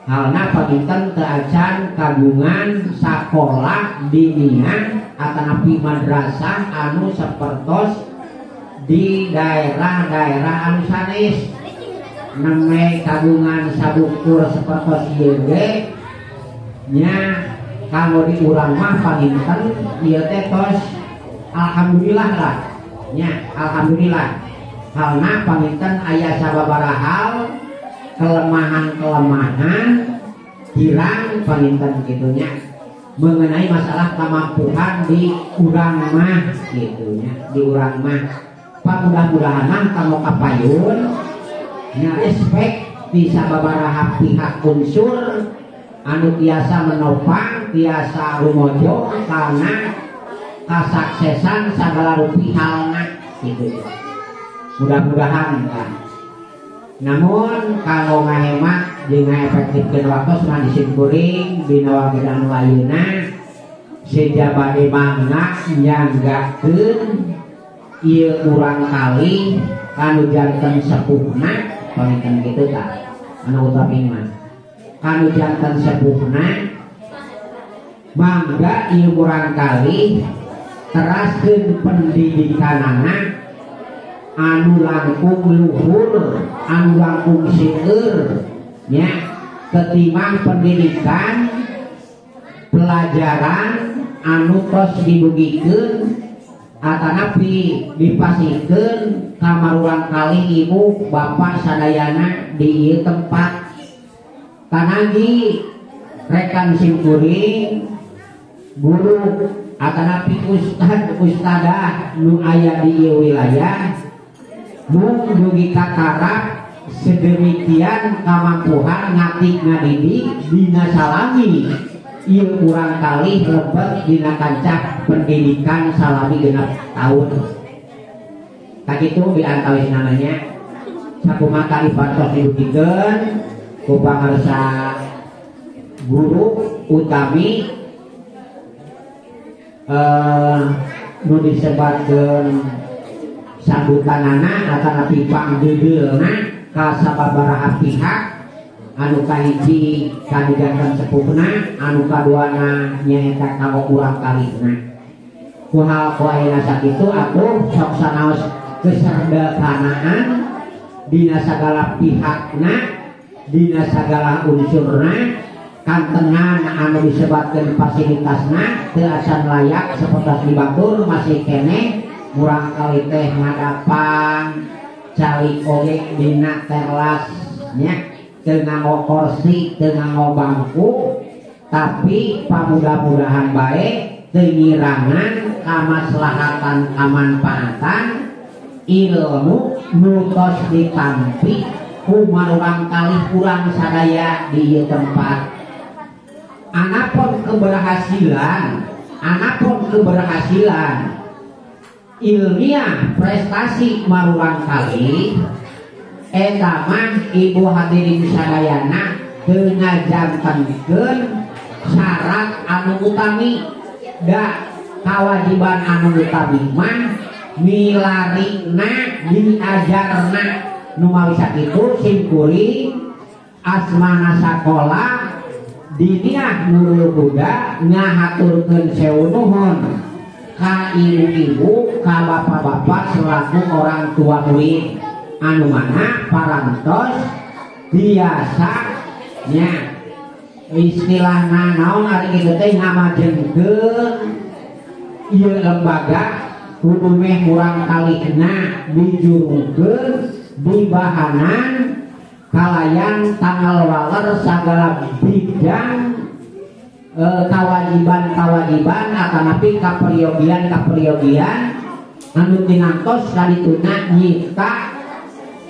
Halna paminten teu acan kagungan sakola diniyah atanapi madrasah anu sapertos di daerah-daerah anu sanes neme kagungan sabukur sapertos ieu ge nya kanggo di urang mah paminten ieu teh tos alhamdulillah lah nya alhamdulillah. Halna paminten aya sababaraha hal kelemahan-kelemahan hilang paminten gitunya mengenai masalah kemampuan di urang mah gitunya di urang mah mudah-mudahan kanggo kapayun nya respek di sababaraha pihak unsur anu tiasa menopang tiasa rumojo karena kasuksesan sagala rupi halna gitu. Mudah-mudahan kan. Namun kalau ngahemat jeung ngaefektikeun waktu cuma disimpulin dina wagedan ayeuna sejabade mangga nyanggakeun ieu urang kali kanu janten sepuhna paminten kitu tah anu utami mah kanu janten sepuhna mangga ieu urang kali teraskeun pendidikanana anu langkung luhur, anu langkung seueur nya ketimbang pendidikan pelajaran anu tos dibugikeun atanapi dipasikeun ka marurang kali ibu bapak sadayana di ieu tempat kanagi rekan simkuring guru atanapi ustadah nu aya di ieu wilayah mung dugi kakarap sedemikian kamampuhan ngatik ngadidik dina salami ieu urang kali lebet dina kancah pendidikan salami 6 tahun. Kakitu diantawis namanya sakumaha ibadah dibukikeun ku pangarsa guru utami nu disebatkeun sambutanana atanapi panggeulna ka sababaraha pihak anu kahiji kadiganten sepuhna anu kaduana nyaeta ka urang kalihna kuhal ku ayeuna sakitu atuh sok sanaos keserdakanaan dina sagala pihakna dina sagala unsurna kantengan anu disebatkeun fasilitasna teu asan layak sapertos dibatur masih keneh murang kali teh ngadapang calik oge dina teras nya teu nganggo kursi teu nganggo bangku tapi pamudah-mudahan bae teu ngirangan kamaslahatan kamanfaatan ilmu nu tos ditampi ku marurang kalih urang sadaya di ieu tempat. Anapun keberhasilan ilmiah prestasi marurang kali eta mah ibu hadirin sadayana teu ngajantenkeun syarat anu utami da kawajiban anu utami mah milarina diajarna nu mawi sakitu simkuring asmana sakola diniah nurul budak ngahaturkeun sewu nuhun ka ibu-ibu ka bapak-bapak selaku orang tua murid anu mana parantos biasa nya istilahna naon ari kitu teh ngamajenkeun ieu lembaga kudu meh murang kalihna dijurungkeun di bahanan kalayan tanggal waler sagala bidang kawajiban atanapi kaperiogian anu tinantos kadituna nyipta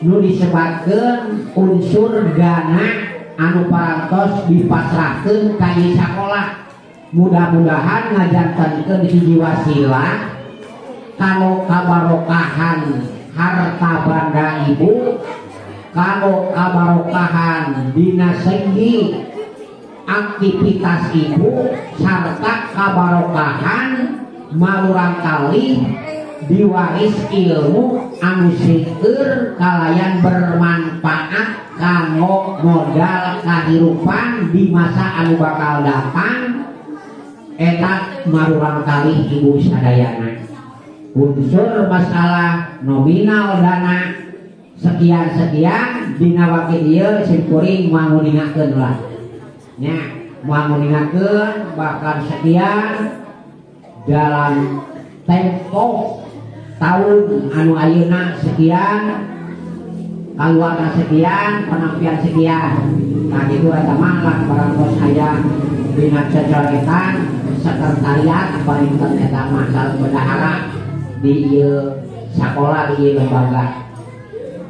nu disebatkeun unsur dana anu parantos dipasrahkeun ka ieu sakola. Mudah-mudahan ngajantenkeun hiji wasilah kanu kabarokahan harta banda ibu, kanu kabarokahan dina segi aktivitas ibu, sarta kabarokahan marurang kali diwaris ilmu anu seueur kalayan bermanfaat kanggo modal kahirupan di masa anu bakal datang. Eta marurang kali ibu sadayana unsur masalah nominal dana sekian dina waktu ieu simkuring manguningakeun lah nya manguningakeun bahkan sekian dalam tempo tahun anu ayeuna sekian kaluarga sekian penampilan sekian nah itu eta mah lah barangkos aya dina cocoretan sekretariat paringkeun eta masal bendahara di ieu sakola di ieu lembaga.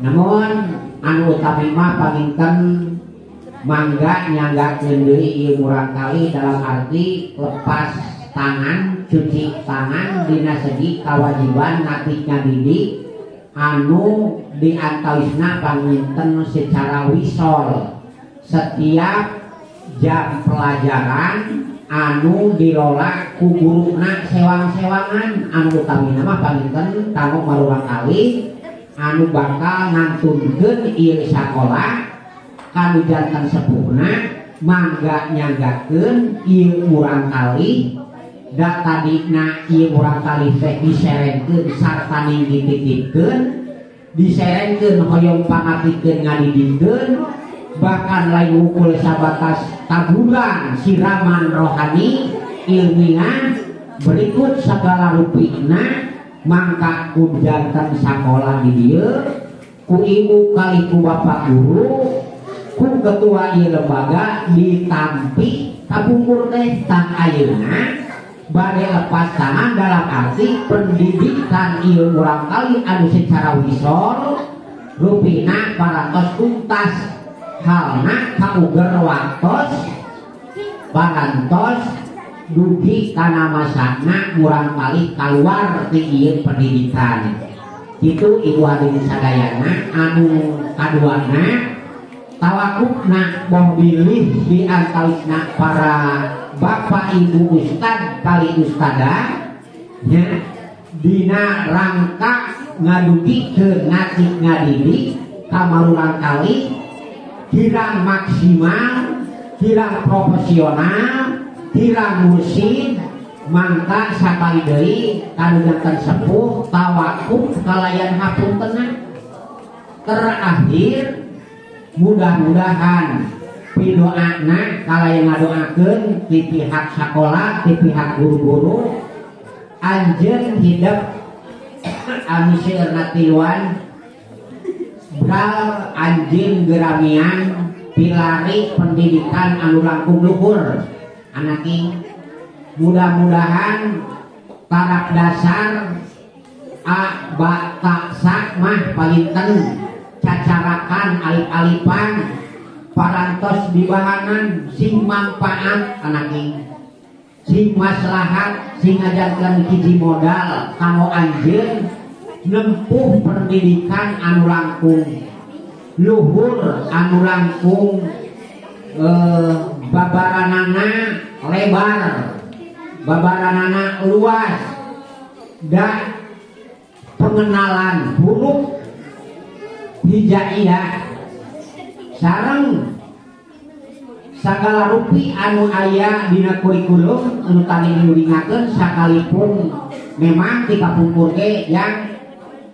Namun anu utami mah paringkeun mangga nyanggakeun deui ieu murang kali dalam arti lepas tangan, cuci tangan dina segi kawajiban natik ngadidik anu diantawisna panginten secara wisol setiap jam pelajaran anu dilola ku guruna sewang-sewangan anu utamina mah panginten kanggo marurang kali anu bakal nantunkeun ieu sakola kanu janten sepuhna mangga nyanggakeun ieu murang kali da tadina ieu murang kali teh diserenkeun sarta ning dititipkeun diserenkeun hoyong pangatikeun ngadidikeun bahkan lain ukul sabatas taburan siraman rohani ilmiah berikut segala rupina mangka ku janten sakola di dieu ku ibu kali ku bapak guru ku ketua ieu lembaga ditampi kabungkur teh tang ayeuna bade lepas tangan dalam arti pendidikan ieu urang kali anu secara wisol rupina parantos tuntas halna kauger waktos parantos dugi kana masana urang kali keluar ti ieu pendidikan. Itu ibu hadirin sadayana anu kaduana tawakufna boh bilih di antalisna para bapak ibu ustad kali ustadah ya dina rangka ngadugi ke ngatik ngadidik kamarurang kali kirang maksimal kirang profesional kirang musim mangka sakali deui kadugian sepuh tawakuf kalayan hapuntenna. Terakhir mudah-mudahan pidoana kalayan ngadoakeun ti pihak sekolah ti pihak guru-guru anjeun hidup anu seueurna tiluan bral anjeun geramian pilari pendidikan anu langkung luhur anaki. Mudah-mudahan taraf dasar a ba ta sa mah palinten cacarakan alip-alipan parantos dibahanan sing manfaat anaki sing maslahat sing ngajarkeun hiji modal kanggo anjeun nempuh pendidikan anu langkung luhur anu langkung babaranana lebar babaranana luas dan pengenalan huruf hijaiyah sareng sagala rupi anu aya dina kurikulum anu tadi diulingakeun sakalipun memang ti kapungkur ge yang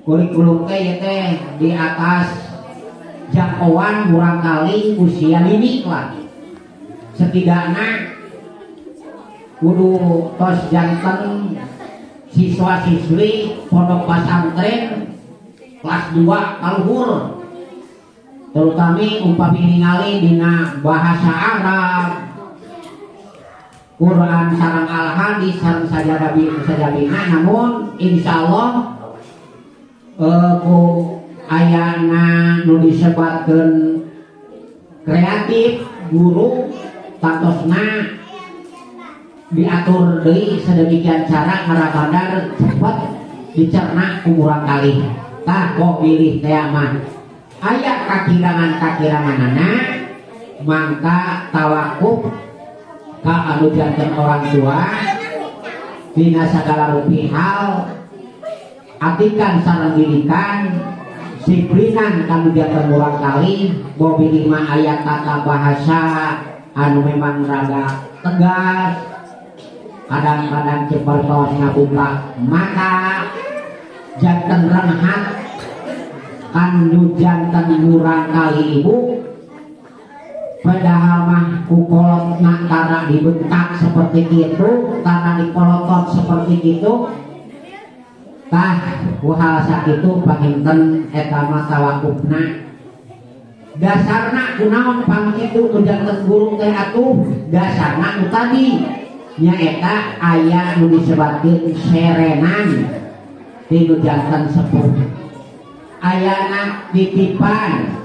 kurikulum teh teh di atas jangkauan kurang kali usia didik lah setidaknya kudu tos janten siswa-siswi pondok pesantren kelas 2 kaluhur terutama umpami ningali dina bahasa Arab Quran sareng al-hadis sareng sajabina namun insyaallah ku ayana nu disebatkeun kreatif guru tantosna diatur deui sedemikian cara ngarabadar cepet dicerna ku urang kali tah kok pilih teh mah aya kakirangan-kakiranganana mangka tawakuf ka anu janten orang tua dina sagala rupi hal atikan sareng didikan siplinan kanu janten urang kali bobi lima ayat tata bahasa anu memang rada tegas kadang-kadang cepertos ngabuka mata janten renhat kanu janten murang kali ibu padahal mah kukolot nantara dibentak seperti itu karena dipolotot seperti itu tah kuhal sakitu pakinten eta mah tawakufna dasarna kunaon pangkitu ku janten guru teh atuh dasarna nu tadi nyaeta aya nu disebatkeun serenan tinu janten sepuh ayana titipan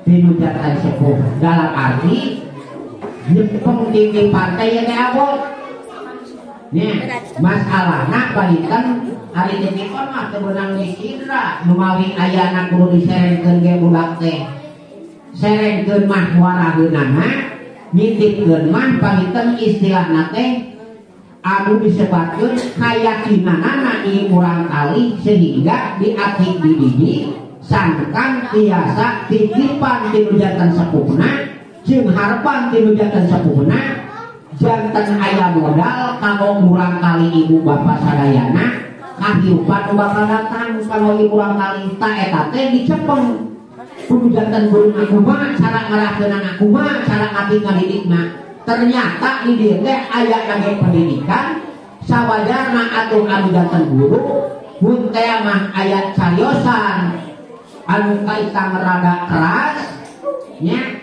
tinu janten sepuh dalam arti nyepeng titipan teh ya teh abot nya masalahna palinten ari titipan mah teu beunang disidra nu mawi ayana kudu diserengkeun ge budak teh serengkeun mah waraheunana nitipkeun mah palinten istilahna teh anu disebatkeun kayakinanana ieu urang kali sehingga diatik di didik sangkan tiasa titipan tinu janten sepuhna jeung harapan tinu janten sepuhna janten aya modal kanggo urang kali ibu bapak sadayana kahirupan nu bakal datang kanggo ibu urang kali ta eta teh dicepeng kudu janten guru kumaha cara ngarahkeunana kumaha cara ngabdi ngadidikna ternyata di dieu teh aya kangge pendidikan sawajarna atuh anu janten guru mun teh mah aya cariosan anu kaitang rada keras nya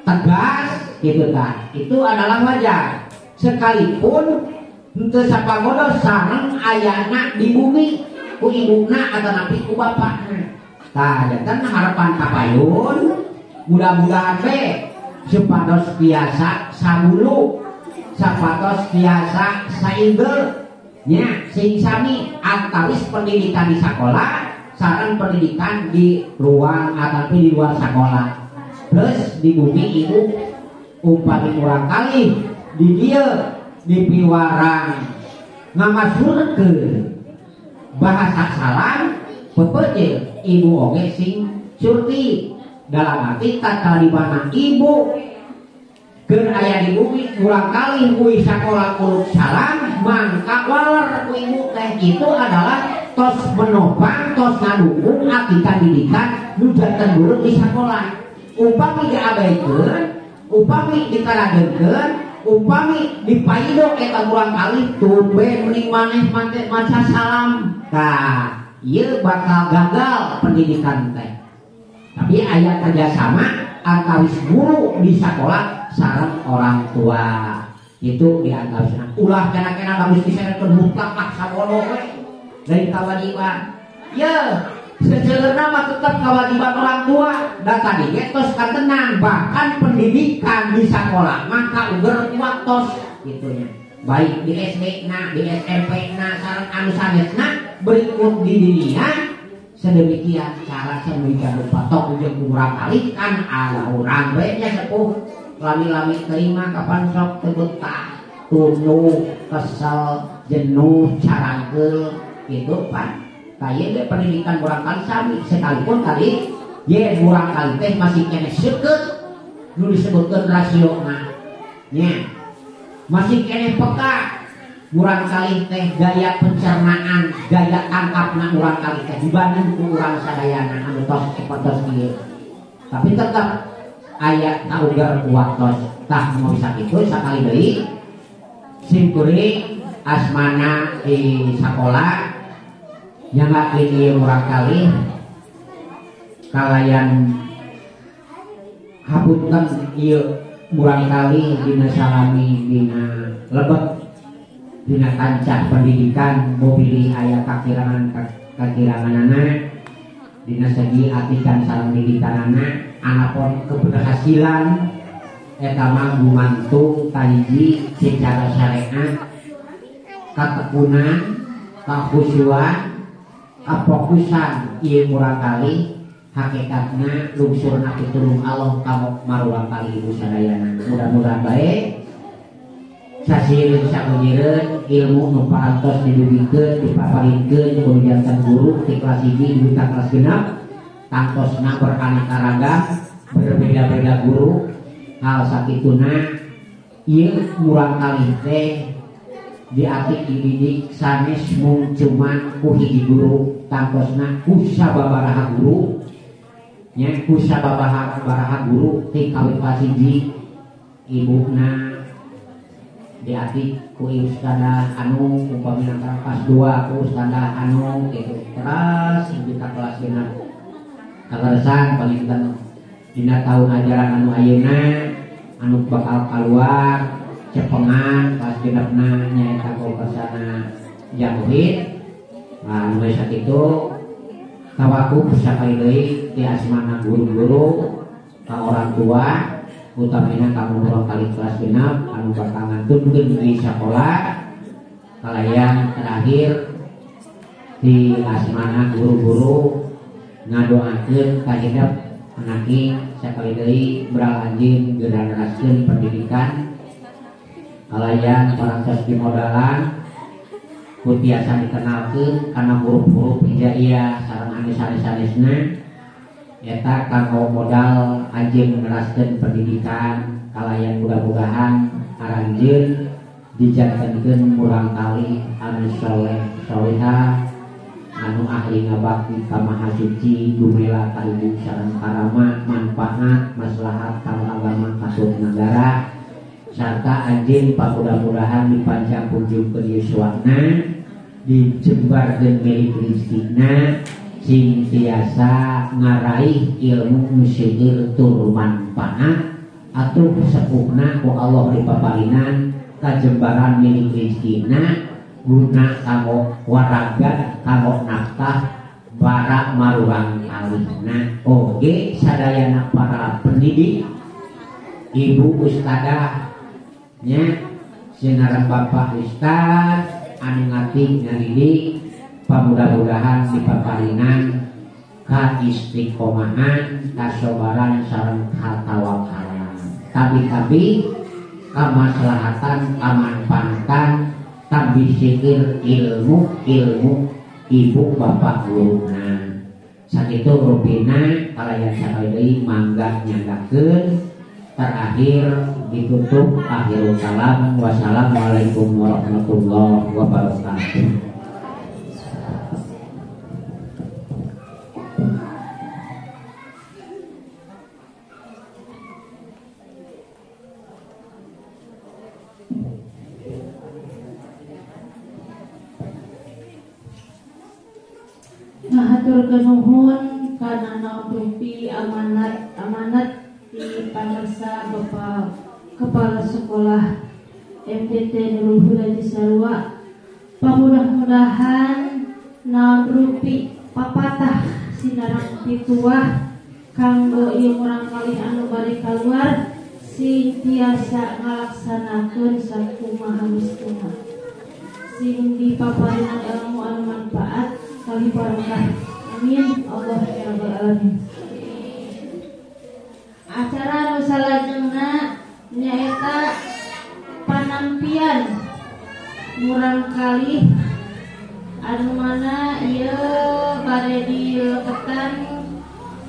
tegas gitu kan itu adalah wajar sekalipun henteu sapagodo sareng ayana di bumi ku ibuna atau napi ku bapakna. Tah janten harapan kapayun mudah-mudahan we supados biasa sabulu sapados biasa saigel nya sing sami antawis pendidikan di sekolah sareng pendidikan di ruang atau di luar sekolah. Terus di bumi itu umpami urang kali di dia di piwarang ngamasurkeun bahasa salam pepeje ibu oge sing surti dalam arti tatkala di mana ibu keur aya di bumi urang kali kuy sakola kuluk salam mangka waler ku ibu teh itu adalah tos menopang tos ngadukung akitan didikan nu janten buruk di sekolah. Upami diabaikeun upami dikarageunkeun upami dipaido eta urang kali tumben mending maneh mate maca salam. Tah ieu bakal gagal pendidikan teh. Tapi aya kerjasama antawis guru di sekolah sareng orang tua. Itu di antawisna. Ulah kena-kena bagus diseretkeun mutlak sabodo we. Dari kewajiban. Ya, sejeurna mah tetap kewajiban orang tua. Dan tadi tos katenan bahkan pendidikan di sekolah maka uger waktos gitunya. Baik di SD na, di SMP na, sareng anu sanesna berikut di dunia sedemikian cara sedemikian rupa tok ujung urang kali kan ada urang bae nya sepuh lami-lami terima kapan sok teu betah tunu kesel jenuh carangkeul gitu pan kaye ge pendidikan urang kali sami sekalipun kali ye urang kali teh masih kene seukeut nu disebutkeun rasiona nya masih kene peka urang kali teh gaya pencernaan gaya tangkapna urang kali teh dibanding ku urang sadayana anu tos epatos kieu tapi tetap aya kauger waktos tah mau bisa kitu sakali deui simkuring asmana di sekolah nyangakeun ieu urang kali kalayan hapunten ieu urang kali dina salami dina lebet dina kancah pendidikan mopilih aya kakiranganana dina segi atikan sareng didikanana anapun keberhasilan eta mah gumantung kahiji secara syariat katekunan kahusyuan kafokusan ieu urang kali hakikatna lungsurna pitulung Allah ka marurang kali ibu sadayana mudah-mudahan bae sasieureun sakunyireun ilmu nu parantos didugikeun dipaparinkeun ku janten guru ti kelas 1 dugi ka kelas 6 tangtosna beraneka ragam berbeda-beda guru hal sakituna ieu urang kali teh diatik dididik sanes mung cuman ku hiji guru tangtosna ku sababaraha guru nya ku sababaraha guru ti kawit kelas 1 ibuna diadik ku ustadzah anu upamina kelas 2 ku ustadzah anu gitu terus hingga kelas 6 kaleresan paling dina tahun ajaran anu ayeuna anu bakal keluar cepengan kelas 6na nyaeta kokosana jauhid anu sakitu tawaku sakali deui di asmana guru-guru ka orang tua utamina kamu urang kali kelas 6 anu bakal ngantunkeun di sekolah kalayan terakhir di asmana guru-guru ngadoakeun ka hidup anaki sakali deui berlanjut generaskeun pendidikan kalayan parantos dimodalan ku tiasa dikenalkeun kana huruf-huruf hijaiyah sareng anu sanes-sanesna eta kanggo modal anjeun neraskeun pendidikan kalayan mudah-mudahan aranjeun dijantenkeun urang kali anu saleh salehah anu ahli ngabakti ka Maha Suci dumela karibu sareng karama manfaat maslahat kanggo agama kasut negara sarta anjeun pamudah-mudahan dipanjang punjungkeun yuswana dijembarkeun milik rezekina sing tiasa ngaraih ilmu seueur tur manfaat atuh sepuhna ku Allah dipaparinan kajembaran milik rizkina guna kanggo waraga kanggo nafkah para marurang kalihna oge sadayana para pendidik ibu ustadah nya sinaran bapak ustad anu ngati ngadidik pamudah-mudahan dipaparinan ka istiqomahan kasobaran sareng katawakalan tabi-tabi kamaslahatan kamanfaatan tabi sikir ilmu ibu bapak guruna sakitu rupina kalayan sakali mangga nyanggakeun terakhir ditutup akhirul kalam wassalamualaikum warahmatullahi wabarakatuh. Mahatur kenuhun kana naumpi amanat di pamirsa Bapak Kepala Sekolah MDT Nurul Huda Cisarua. Pamudah-mudahan naon rupi papatah sinarang pituah kanggo ieu urang kalih anu bari kaluar sing tiasa ngalaksanakeun sakumaha mistuna sing dipaparingan ilmu anu manfaat kali barokah. Amin. Allah ya rabbal alamin. Acara anu salajengna nyaeta panampian murang kalih anu mana ieu bade dileketan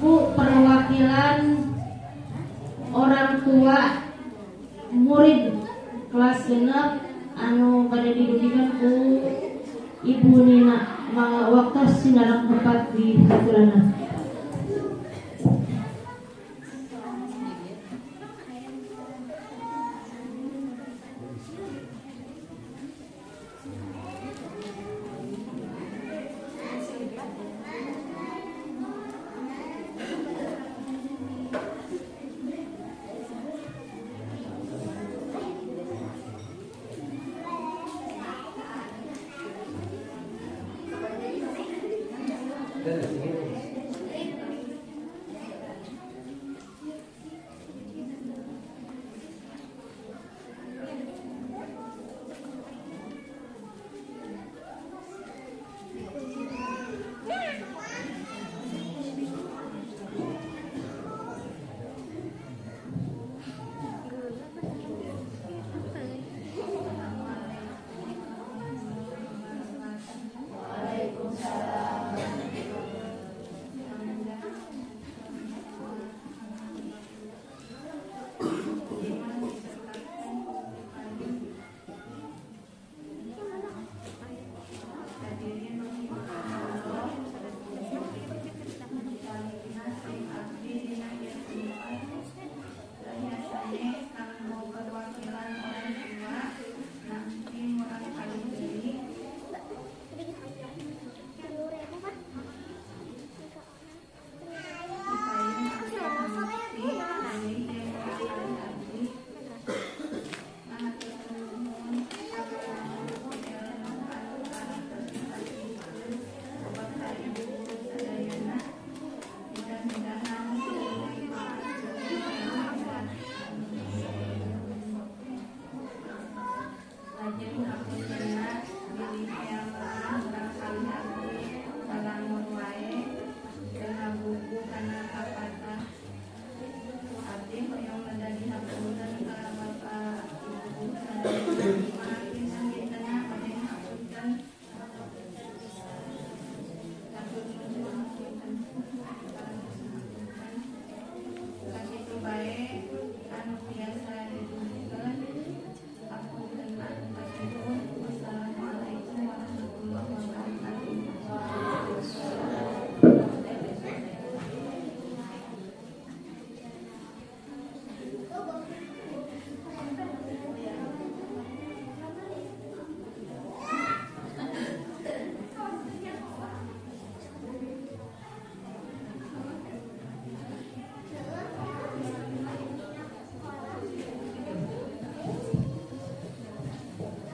ku perwakilan orang tua murid kelas 6 anu bade didudukan ku Ibu Nina waktu sinarang tepat di haturanna.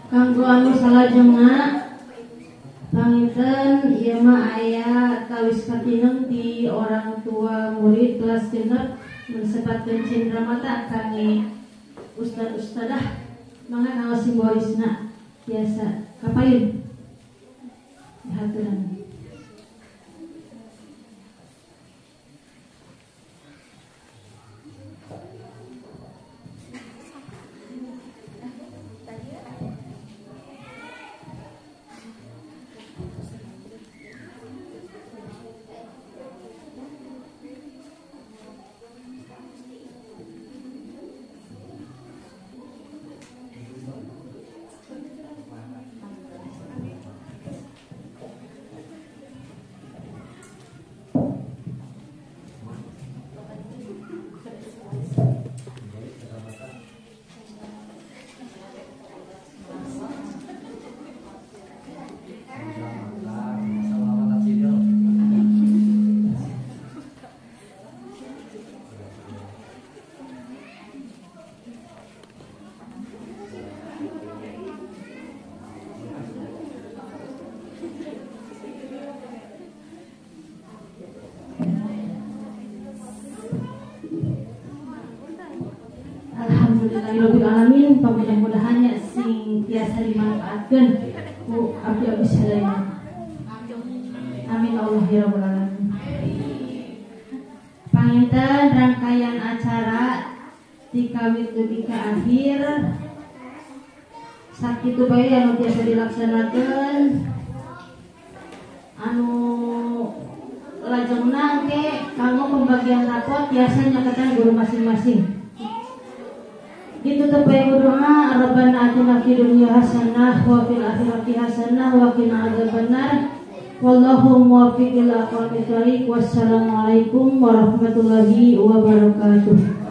Kanggo anu salajengna panginten ieu mah aya tawis katineng di orang tua murid kelas genep mensepatkeun cindera mata kangge ustad-ustadah mangga naos simbolisna biasa kapayun haturan. Alhamdulillahirobbilalamin, mudah-mudahan sing tiasa dimanfaatkan ku abdi-abdi sadaya. Amin Allah ya rabbal alamin. Panginten rangkaian acara dikawit dugi ka akhir. Sakitu bae anu tiasa dilaksanakeun anu lajengna ke kanggo pembagian rapot tiasa nyakatan guru masing-masing. Ditutup bae doa, Rabbana atina fid dunya hasanah wa fil akhirati hasanah wa qina adzabannar. Wallahu muwaffiq ila aqwamit thoriq. Wassalamualaikum warahmatullahi wabarakatuh.